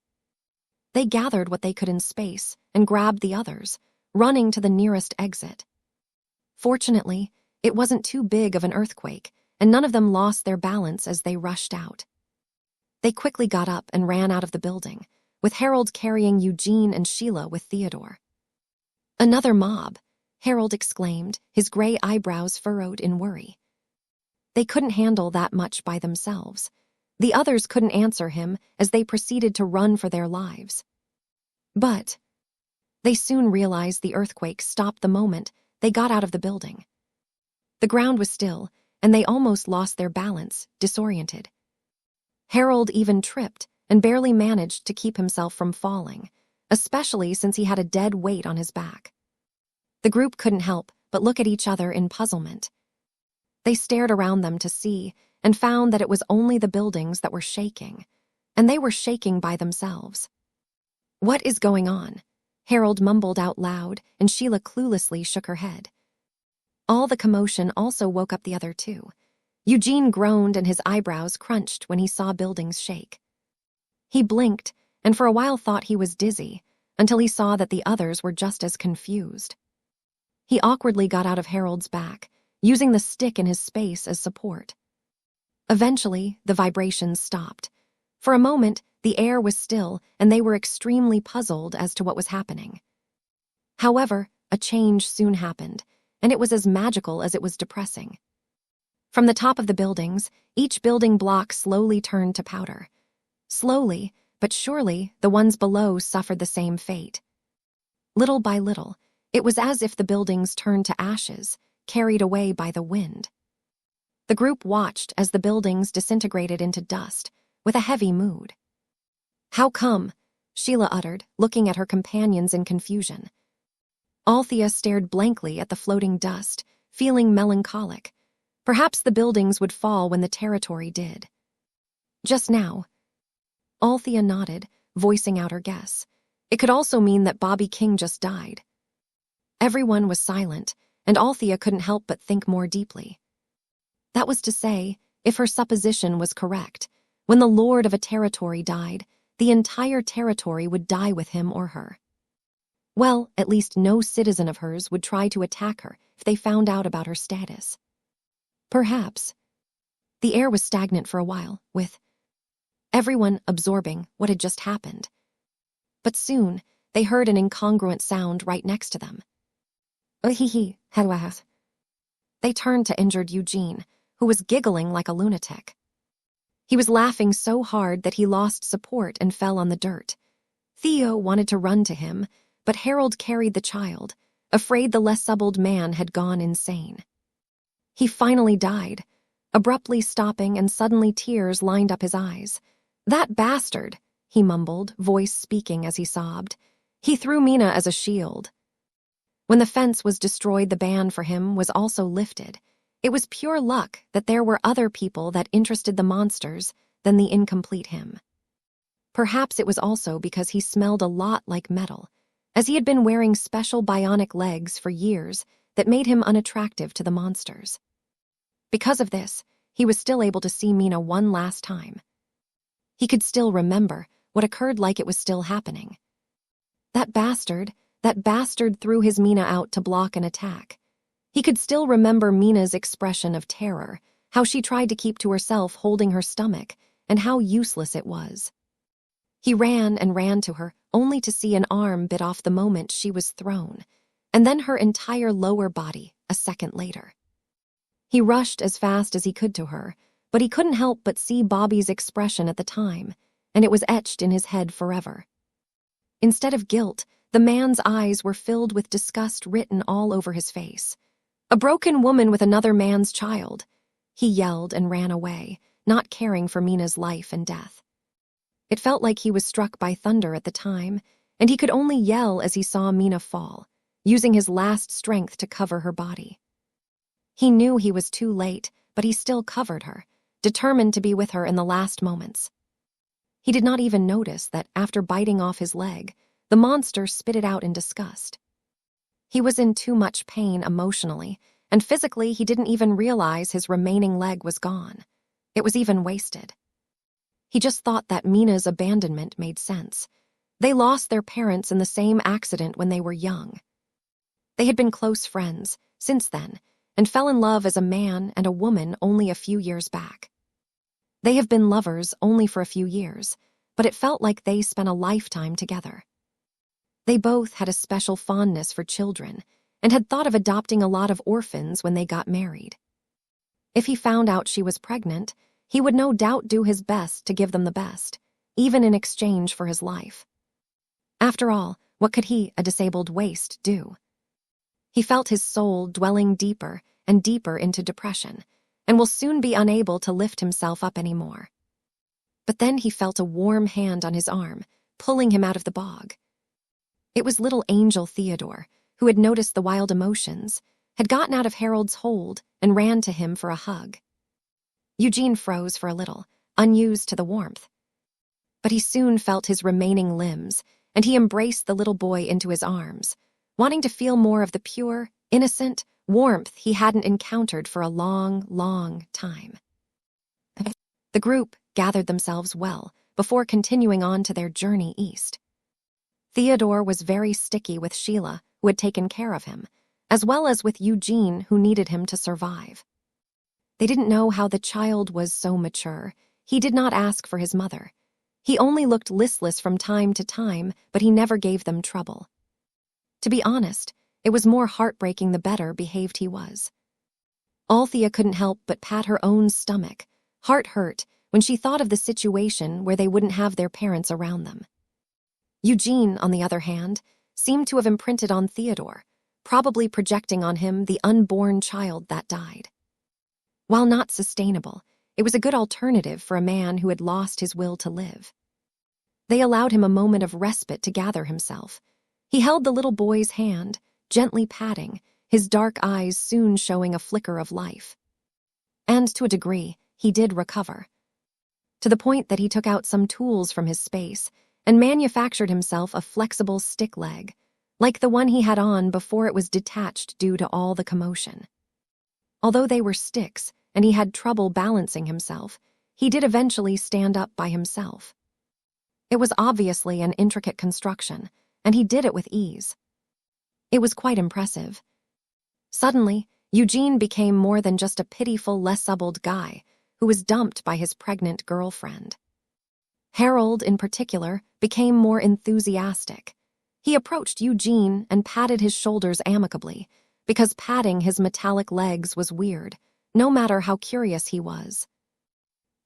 They gathered what they could in space and grabbed the others, running to the nearest exit. Fortunately, it wasn't too big of an earthquake, and none of them lost their balance as they rushed out. They quickly got up and ran out of the building, with Harold carrying Eugene and Sheila with Theodore. Another mob, Harold exclaimed, his gray eyebrows furrowed in worry. They couldn't handle that much by themselves. The others couldn't answer him as they proceeded to run for their lives. But they soon realized the earthquake stopped the moment they got out of the building. The ground was still, and they almost lost their balance, disoriented. Harold even tripped and barely managed to keep himself from falling, especially since he had a dead weight on his back. The group couldn't help but look at each other in puzzlement. They stared around them to see and found that it was only the buildings that were shaking, and they were shaking by themselves. "What is going on?" Harold mumbled out loud, and Sheila cluelessly shook her head. All the commotion also woke up the other two. Eugene groaned and his eyebrows crunched when he saw buildings shake. He blinked and for a while thought he was dizzy, until he saw that the others were just as confused. He awkwardly got out of Harold's back, using the stick in his space as support. Eventually, the vibrations stopped. For a moment, the air was still, and they were extremely puzzled as to what was happening. However, a change soon happened, and it was as magical as it was depressing. From the top of the buildings, each building block slowly turned to powder. Slowly, but surely, the ones below suffered the same fate. Little by little, it was as if the buildings turned to ashes, carried away by the wind. The group watched as the buildings disintegrated into dust, with a heavy mood. "How come?" Sheila uttered, looking at her companions in confusion. Althea stared blankly at the floating dust, feeling melancholic. Perhaps the buildings would fall when the territory did. "Just now." Althea nodded, voicing out her guess. It could also mean that Bobby King just died. Everyone was silent, and Althea couldn't help but think more deeply. That was to say, if her supposition was correct, when the lord of a territory died, the entire territory would die with him or her. Well, at least no citizen of hers would try to attack her if they found out about her status. Perhaps. The air was stagnant for a while, with everyone absorbing what had just happened. But soon, they heard an incongruent sound right next to them. "Hee-hee, helwahas." They turned to injured Eugene, who was giggling like a lunatic. He was laughing so hard that he lost support and fell on the dirt. Theo wanted to run to him, but Harold carried the child, afraid the less suppled man had gone insane. He finally died, abruptly stopping, and suddenly tears lined up his eyes. "That bastard," he mumbled, voice speaking as he sobbed. "He threw Mina as a shield." When the fence was destroyed, the ban for him was also lifted. It was pure luck that there were other people that interested the monsters than the incomplete him. Perhaps it was also because he smelled a lot like metal, as he had been wearing special bionic legs for years that made him unattractive to the monsters. Because of this, he was still able to see Mina one last time. He could still remember what occurred like it was still happening. That bastard threw his Mina out to block an attack. He could still remember Mina's expression of terror, how she tried to keep to herself holding her stomach, and how useless it was. He ran and ran to her, only to see an arm bit off the moment she was thrown, and then her entire lower body a second later. He rushed as fast as he could to her, but he couldn't help but see Bobby's expression at the time, and it was etched in his head forever. Instead of guilt, the man's eyes were filled with disgust written all over his face. A broken woman with another man's child. He yelled and ran away, not caring for Mina's life and death. It felt like he was struck by thunder at the time, and he could only yell as he saw Mina fall, using his last strength to cover her body. He knew he was too late, but he still covered her, determined to be with her in the last moments. He did not even notice that after biting off his leg, the monster spit it out in disgust. He was in too much pain emotionally, and physically he didn't even realize his remaining leg was gone. It was even wasted. He just thought that Mina's abandonment made sense. They lost their parents in the same accident when they were young. They had been close friends since then, and fell in love as a man and a woman only a few years back. They have been lovers only for a few years, but it felt like they spent a lifetime together. They both had a special fondness for children and had thought of adopting a lot of orphans when they got married. If he found out she was pregnant, he would no doubt do his best to give them the best, even in exchange for his life. After all, what could he, a disabled waste, do? He felt his soul dwelling deeper and deeper into depression, and will soon be unable to lift himself up anymore. But then he felt a warm hand on his arm, pulling him out of the bog. It was little angel Theodore, who had noticed the wild emotions, had gotten out of Harold's hold and ran to him for a hug. Eugene froze for a little, unused to the warmth. But he soon felt his remaining limbs, and he embraced the little boy into his arms, wanting to feel more of the pure, innocent warmth he hadn't encountered for a long, long time. The group gathered themselves well before continuing on to their journey east. Theodore was very sticky with Sheila, who had taken care of him, as well as with Eugene, who needed him to survive. They didn't know how the child was so mature. He did not ask for his mother. He only looked listless from time to time, but he never gave them trouble. To be honest, it was more heartbreaking the better behaved he was. Althea couldn't help but pat her own stomach, heart hurt, when she thought of the situation where they wouldn't have their parents around them. Eugene, on the other hand, seemed to have imprinted on Theodore, probably projecting on him the unborn child that died. While not sustainable, it was a good alternative for a man who had lost his will to live. They allowed him a moment of respite to gather himself. He held the little boy's hand, gently patting, his dark eyes soon showing a flicker of life. And to a degree, he did recover. To the point that he took out some tools from his space and manufactured himself a flexible stick leg, like the one he had on before it was detached due to all the commotion. Although they were sticks and he had trouble balancing himself, he did eventually stand up by himself. It was obviously an intricate construction, and he did it with ease. It was quite impressive. Suddenly, Eugene became more than just a pitiful, less-suppled guy who was dumped by his pregnant girlfriend. Harold, in particular, became more enthusiastic. He approached Eugene and patted his shoulders amicably, because patting his metallic legs was weird, no matter how curious he was.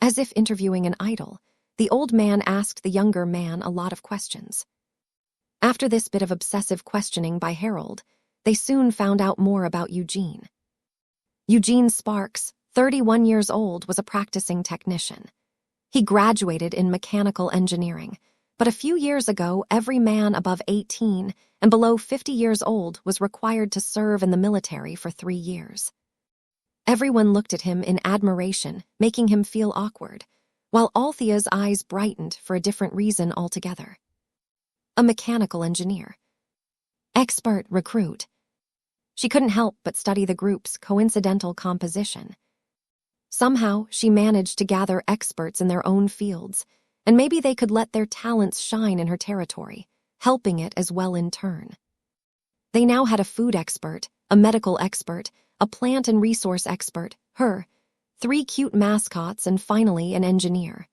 As if interviewing an idol, the old man asked the younger man a lot of questions. After this bit of obsessive questioning by Harold, they soon found out more about Eugene. Eugene Sparks, 31 years old, was a practicing technician. He graduated in mechanical engineering, but a few years ago, every man above 18 and below 50 years old was required to serve in the military for 3 years. Everyone looked at him in admiration, making him feel awkward, while Althea's eyes brightened for a different reason altogether. A mechanical engineer. Expert recruit. She couldn't help but study the group's coincidental composition. Somehow, she managed to gather experts in their own fields, and maybe they could let their talents shine in her territory, helping it as well in turn. They now had a food expert, a medical expert, a plant and resource expert, her, 3 cute mascots, and finally an engineer.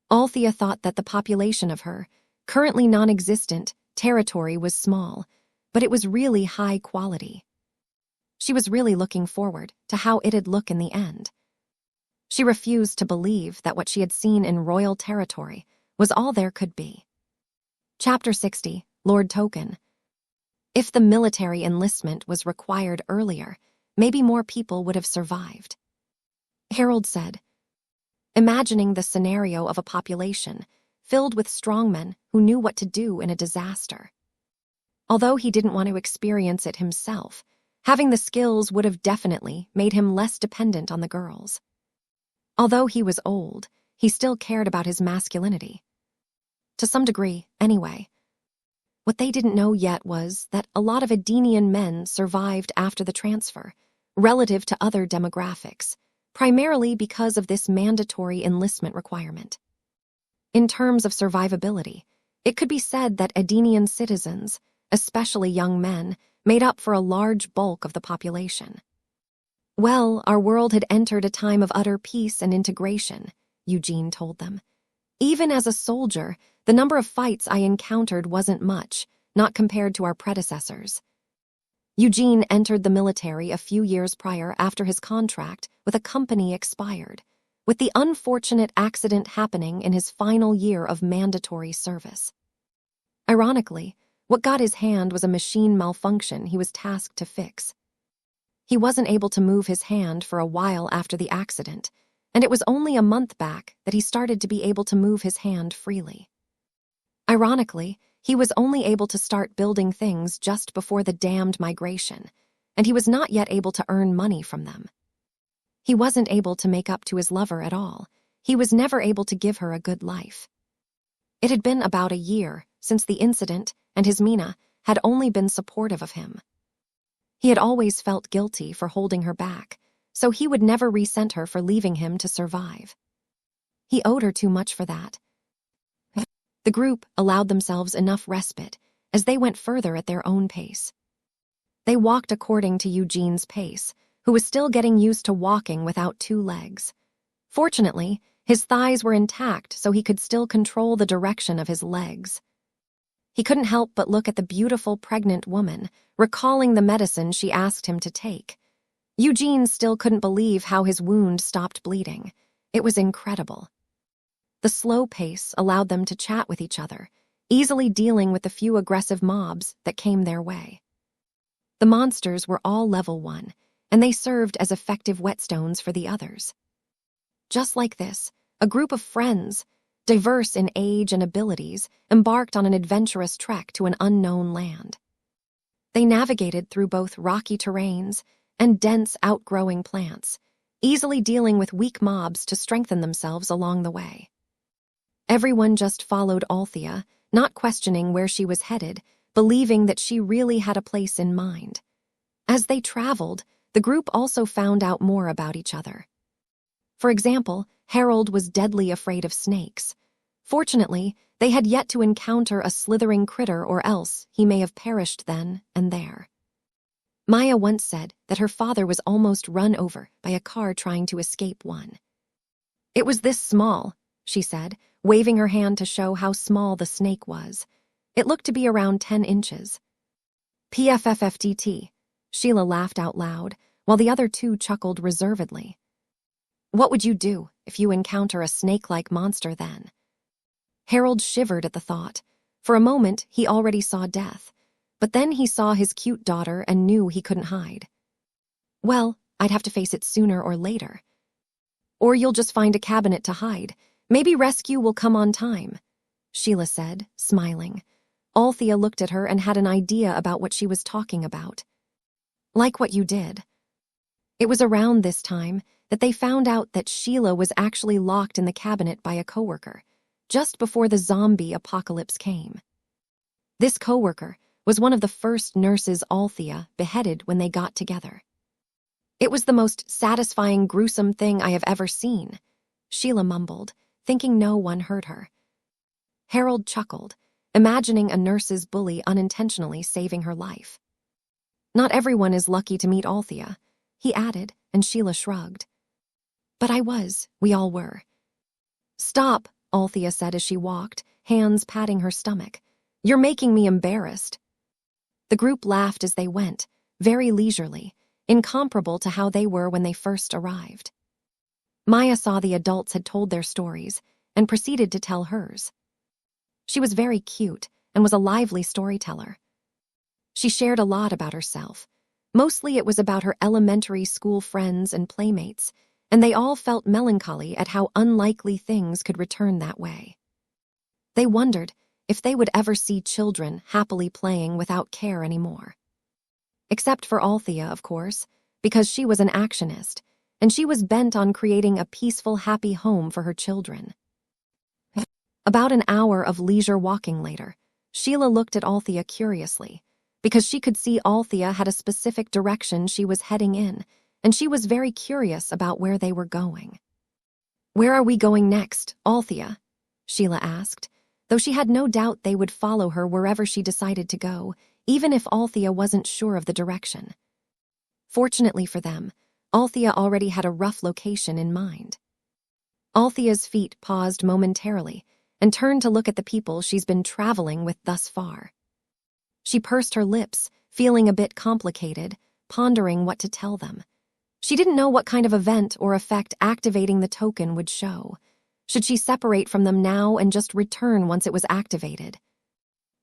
Althea thought that the population of her, currently non-existent, territory was small, but it was really high quality. She was really looking forward to how it'd look in the end. She refused to believe that what she had seen in royal territory was all there could be. Chapter 60, Lord Token. If the military enlistment was required earlier, maybe more people would have survived. Harold said, imagining the scenario of a population filled with strongmen who knew what to do in a disaster. Although he didn't want to experience it himself, having the skills would have definitely made him less dependent on the girls. Although he was old, he still cared about his masculinity. To some degree, anyway. What they didn't know yet was that a lot of Edenian men survived after the transfer, relative to other demographics, primarily because of this mandatory enlistment requirement. In terms of survivability, it could be said that Edenian citizens, especially young men, made up for a large bulk of the population. Well, our world had entered a time of utter peace and integration, Eugene told them. Even as a soldier, the number of fights I encountered wasn't much, not compared to our predecessors. Eugene entered the military a few years prior after his contract with a company expired, with the unfortunate accident happening in his final year of mandatory service. Ironically, what got his hand was a machine malfunction he was tasked to fix. He wasn't able to move his hand for a while after the accident, and it was only a month back that he started to be able to move his hand freely. Ironically, he was only able to start building things just before the damned migration, and he was not yet able to earn money from them. He wasn't able to make up to his lover at all. He was never able to give her a good life. It had been about a year since the incident, and his Mina had only been supportive of him. He had always felt guilty for holding her back, so he would never resent her for leaving him to survive. He owed her too much for that. The group allowed themselves enough respite as they went further at their own pace. They walked according to Eugene's pace, who was still getting used to walking without 2 legs. Fortunately, his thighs were intact so he could still control the direction of his legs. He couldn't help but look at the beautiful pregnant woman, recalling the medicine she asked him to take. Eugene still couldn't believe how his wound stopped bleeding. It was incredible. The slow pace allowed them to chat with each other, easily dealing with the few aggressive mobs that came their way. The monsters were all level 1, and they served as effective whetstones for the others. Just like this, a group of friends, diverse in age and abilities, embarked on an adventurous trek to an unknown land. They navigated through both rocky terrains and dense outgrowing plants, easily dealing with weak mobs to strengthen themselves along the way. Everyone just followed Althea, not questioning where she was headed, believing that she really had a place in mind. As they traveled, the group also found out more about each other. For example, Harold was deadly afraid of snakes. Fortunately, they had yet to encounter a slithering critter, or else he may have perished then and there. Maya once said that her father was almost run over by a car trying to escape one. It was this small, she said, waving her hand to show how small the snake was. It looked to be around 10 inches. PFFFTT, Sheila laughed out loud, while the other 2 chuckled reservedly. What would you do if you encounter a snake-like monster then? Harold shivered at the thought. For a moment, he already saw death, but then he saw his cute daughter and knew he couldn't hide. Well, I'd have to face it sooner or later. Or you'll just find a cabinet to hide. Maybe rescue will come on time, Sheila said, smiling. Althea looked at her and had an idea about what she was talking about. Like what you did. It was around this time that they found out that Sheila was actually locked in the cabinet by a coworker, just before the zombie apocalypse came. This coworker was one of the first nurses Althea beheaded when they got together. It was the most satisfying, gruesome thing I have ever seen, Sheila mumbled, thinking no one heard her. Harold chuckled, imagining a nurse's bully unintentionally saving her life. Not everyone is lucky to meet Althea, he added, and Sheila shrugged. But I was, we all were. Stop, Althea said as she walked, hands patting her stomach. You're making me embarrassed. The group laughed as they went, very leisurely, incomparable to how they were when they first arrived. Maya saw the adults had told their stories and proceeded to tell hers. She was very cute and was a lively storyteller. She shared a lot about herself. Mostly it was about her elementary school friends and playmates, and they all felt melancholy at how unlikely things could return that way. They wondered if they would ever see children happily playing without care anymore. Except for Althea, of course, because she was an actionist, and she was bent on creating a peaceful, happy home for her children. About an hour of leisure walking later, Sheila looked at Althea curiously, because she could see Althea had a specific direction she was heading in, and she was very curious about where they were going. Where are we going next, Althea? Sheila asked, though she had no doubt they would follow her wherever she decided to go, even if Althea wasn't sure of the direction. Fortunately for them, Althea already had a rough location in mind. Althea's feet paused momentarily and turned to look at the people she's been traveling with thus far. She pursed her lips, feeling a bit complicated, pondering what to tell them. She didn't know what kind of event or effect activating the token would show. Should she separate from them now and just return once it was activated?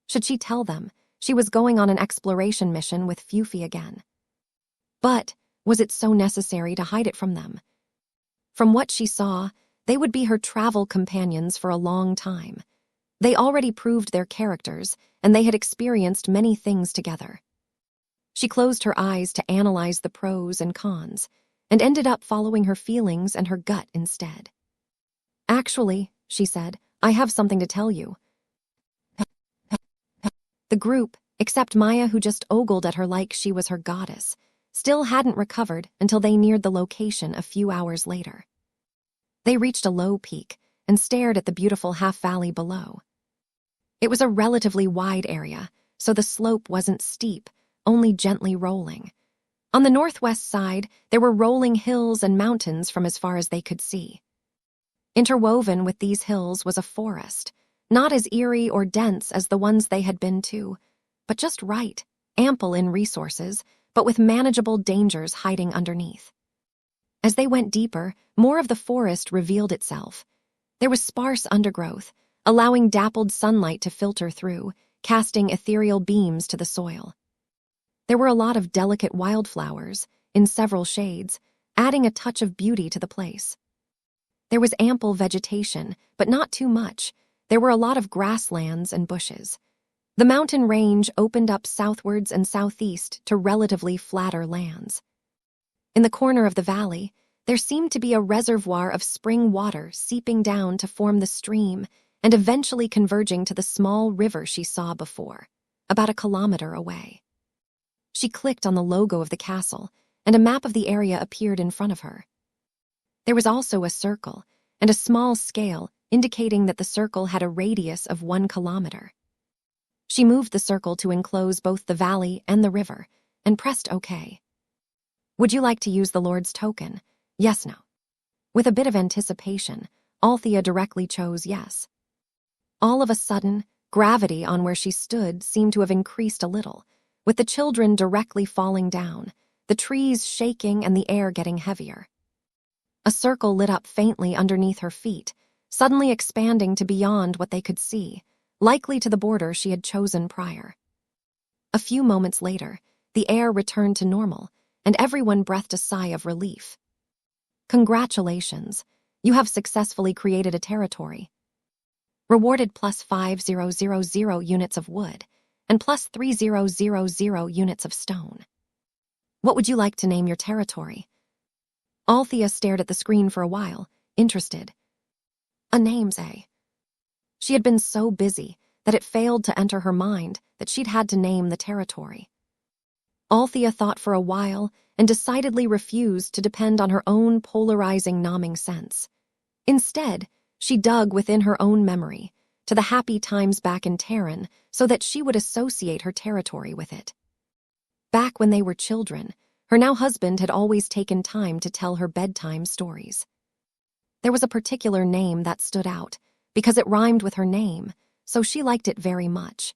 Should she tell them she was going on an exploration mission with Fufi again? But was it so necessary to hide it from them? From what she saw, they would be her travel companions for a long time. They already proved their characters, and they had experienced many things together. She closed her eyes to analyze the pros and cons, and ended up following her feelings and her gut instead. Actually, she said, I have something to tell you. The group, except Maya who just ogled at her like she was her goddess, still hadn't recovered until they neared the location a few hours later. They reached a low peak and stared at the beautiful half-valley below. It was a relatively wide area, so the slope wasn't steep, only gently rolling. On the northwest side, there were rolling hills and mountains from as far as they could see. Interwoven with these hills was a forest, not as eerie or dense as the ones they had been to, but just right, ample in resources, but with manageable dangers hiding underneath. As they went deeper, more of the forest revealed itself. There was sparse undergrowth, allowing dappled sunlight to filter through, casting ethereal beams to the soil. There were a lot of delicate wildflowers, in several shades, adding a touch of beauty to the place. There was ample vegetation, but not too much. There were a lot of grasslands and bushes. The mountain range opened up southwards and southeast to relatively flatter lands. In the corner of the valley, there seemed to be a reservoir of spring water seeping down to form the stream and eventually converging to the small river she saw before, about a kilometer away. She clicked on the logo of the castle, and a map of the area appeared in front of her. There was also a circle, and a small scale indicating that the circle had a radius of 1 kilometer. She moved the circle to enclose both the valley and the river, and pressed OK. Would you like to use the Lord's token? Yes, no. With a bit of anticipation, Althea directly chose yes. All of a sudden, gravity on where she stood seemed to have increased a little, with the children directly falling down, the trees shaking and the air getting heavier. A circle lit up faintly underneath her feet, suddenly expanding to beyond what they could see, likely to the border she had chosen prior. A few moments later, the air returned to normal, and everyone breathed a sigh of relief. Congratulations, you have successfully created a territory. Rewarded plus 5000 units of wood, and plus 3000 units of stone. What would you like to name your territory? Althea stared at the screen for a while, interested. A name's A. She had been so busy that it failed to enter her mind that she'd had to name the territory. Althea thought for a while and decidedly refused to depend on her own polarizing naming sense. Instead, She dug within her own memory, to the happy times back in Terran, so that she would associate her territory with it. Back when they were children, her now husband had always taken time to tell her bedtime stories. There was a particular name that stood out, because it rhymed with her name, so she liked it very much.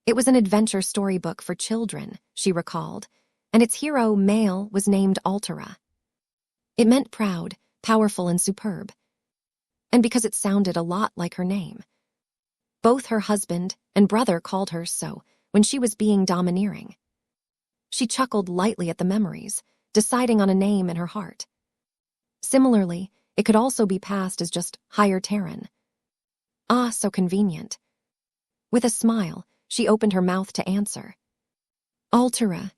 It was an adventure storybook for children, she recalled, and its hero, male, was named Althea. It meant proud, powerful, and superb. And because it sounded a lot like her name. Both her husband and brother called her so when she was being domineering. She chuckled lightly at the memories, deciding on a name in her heart. Similarly, it could also be passed as just Higher Terran. Ah, so convenient. With a smile, she opened her mouth to answer. Althea.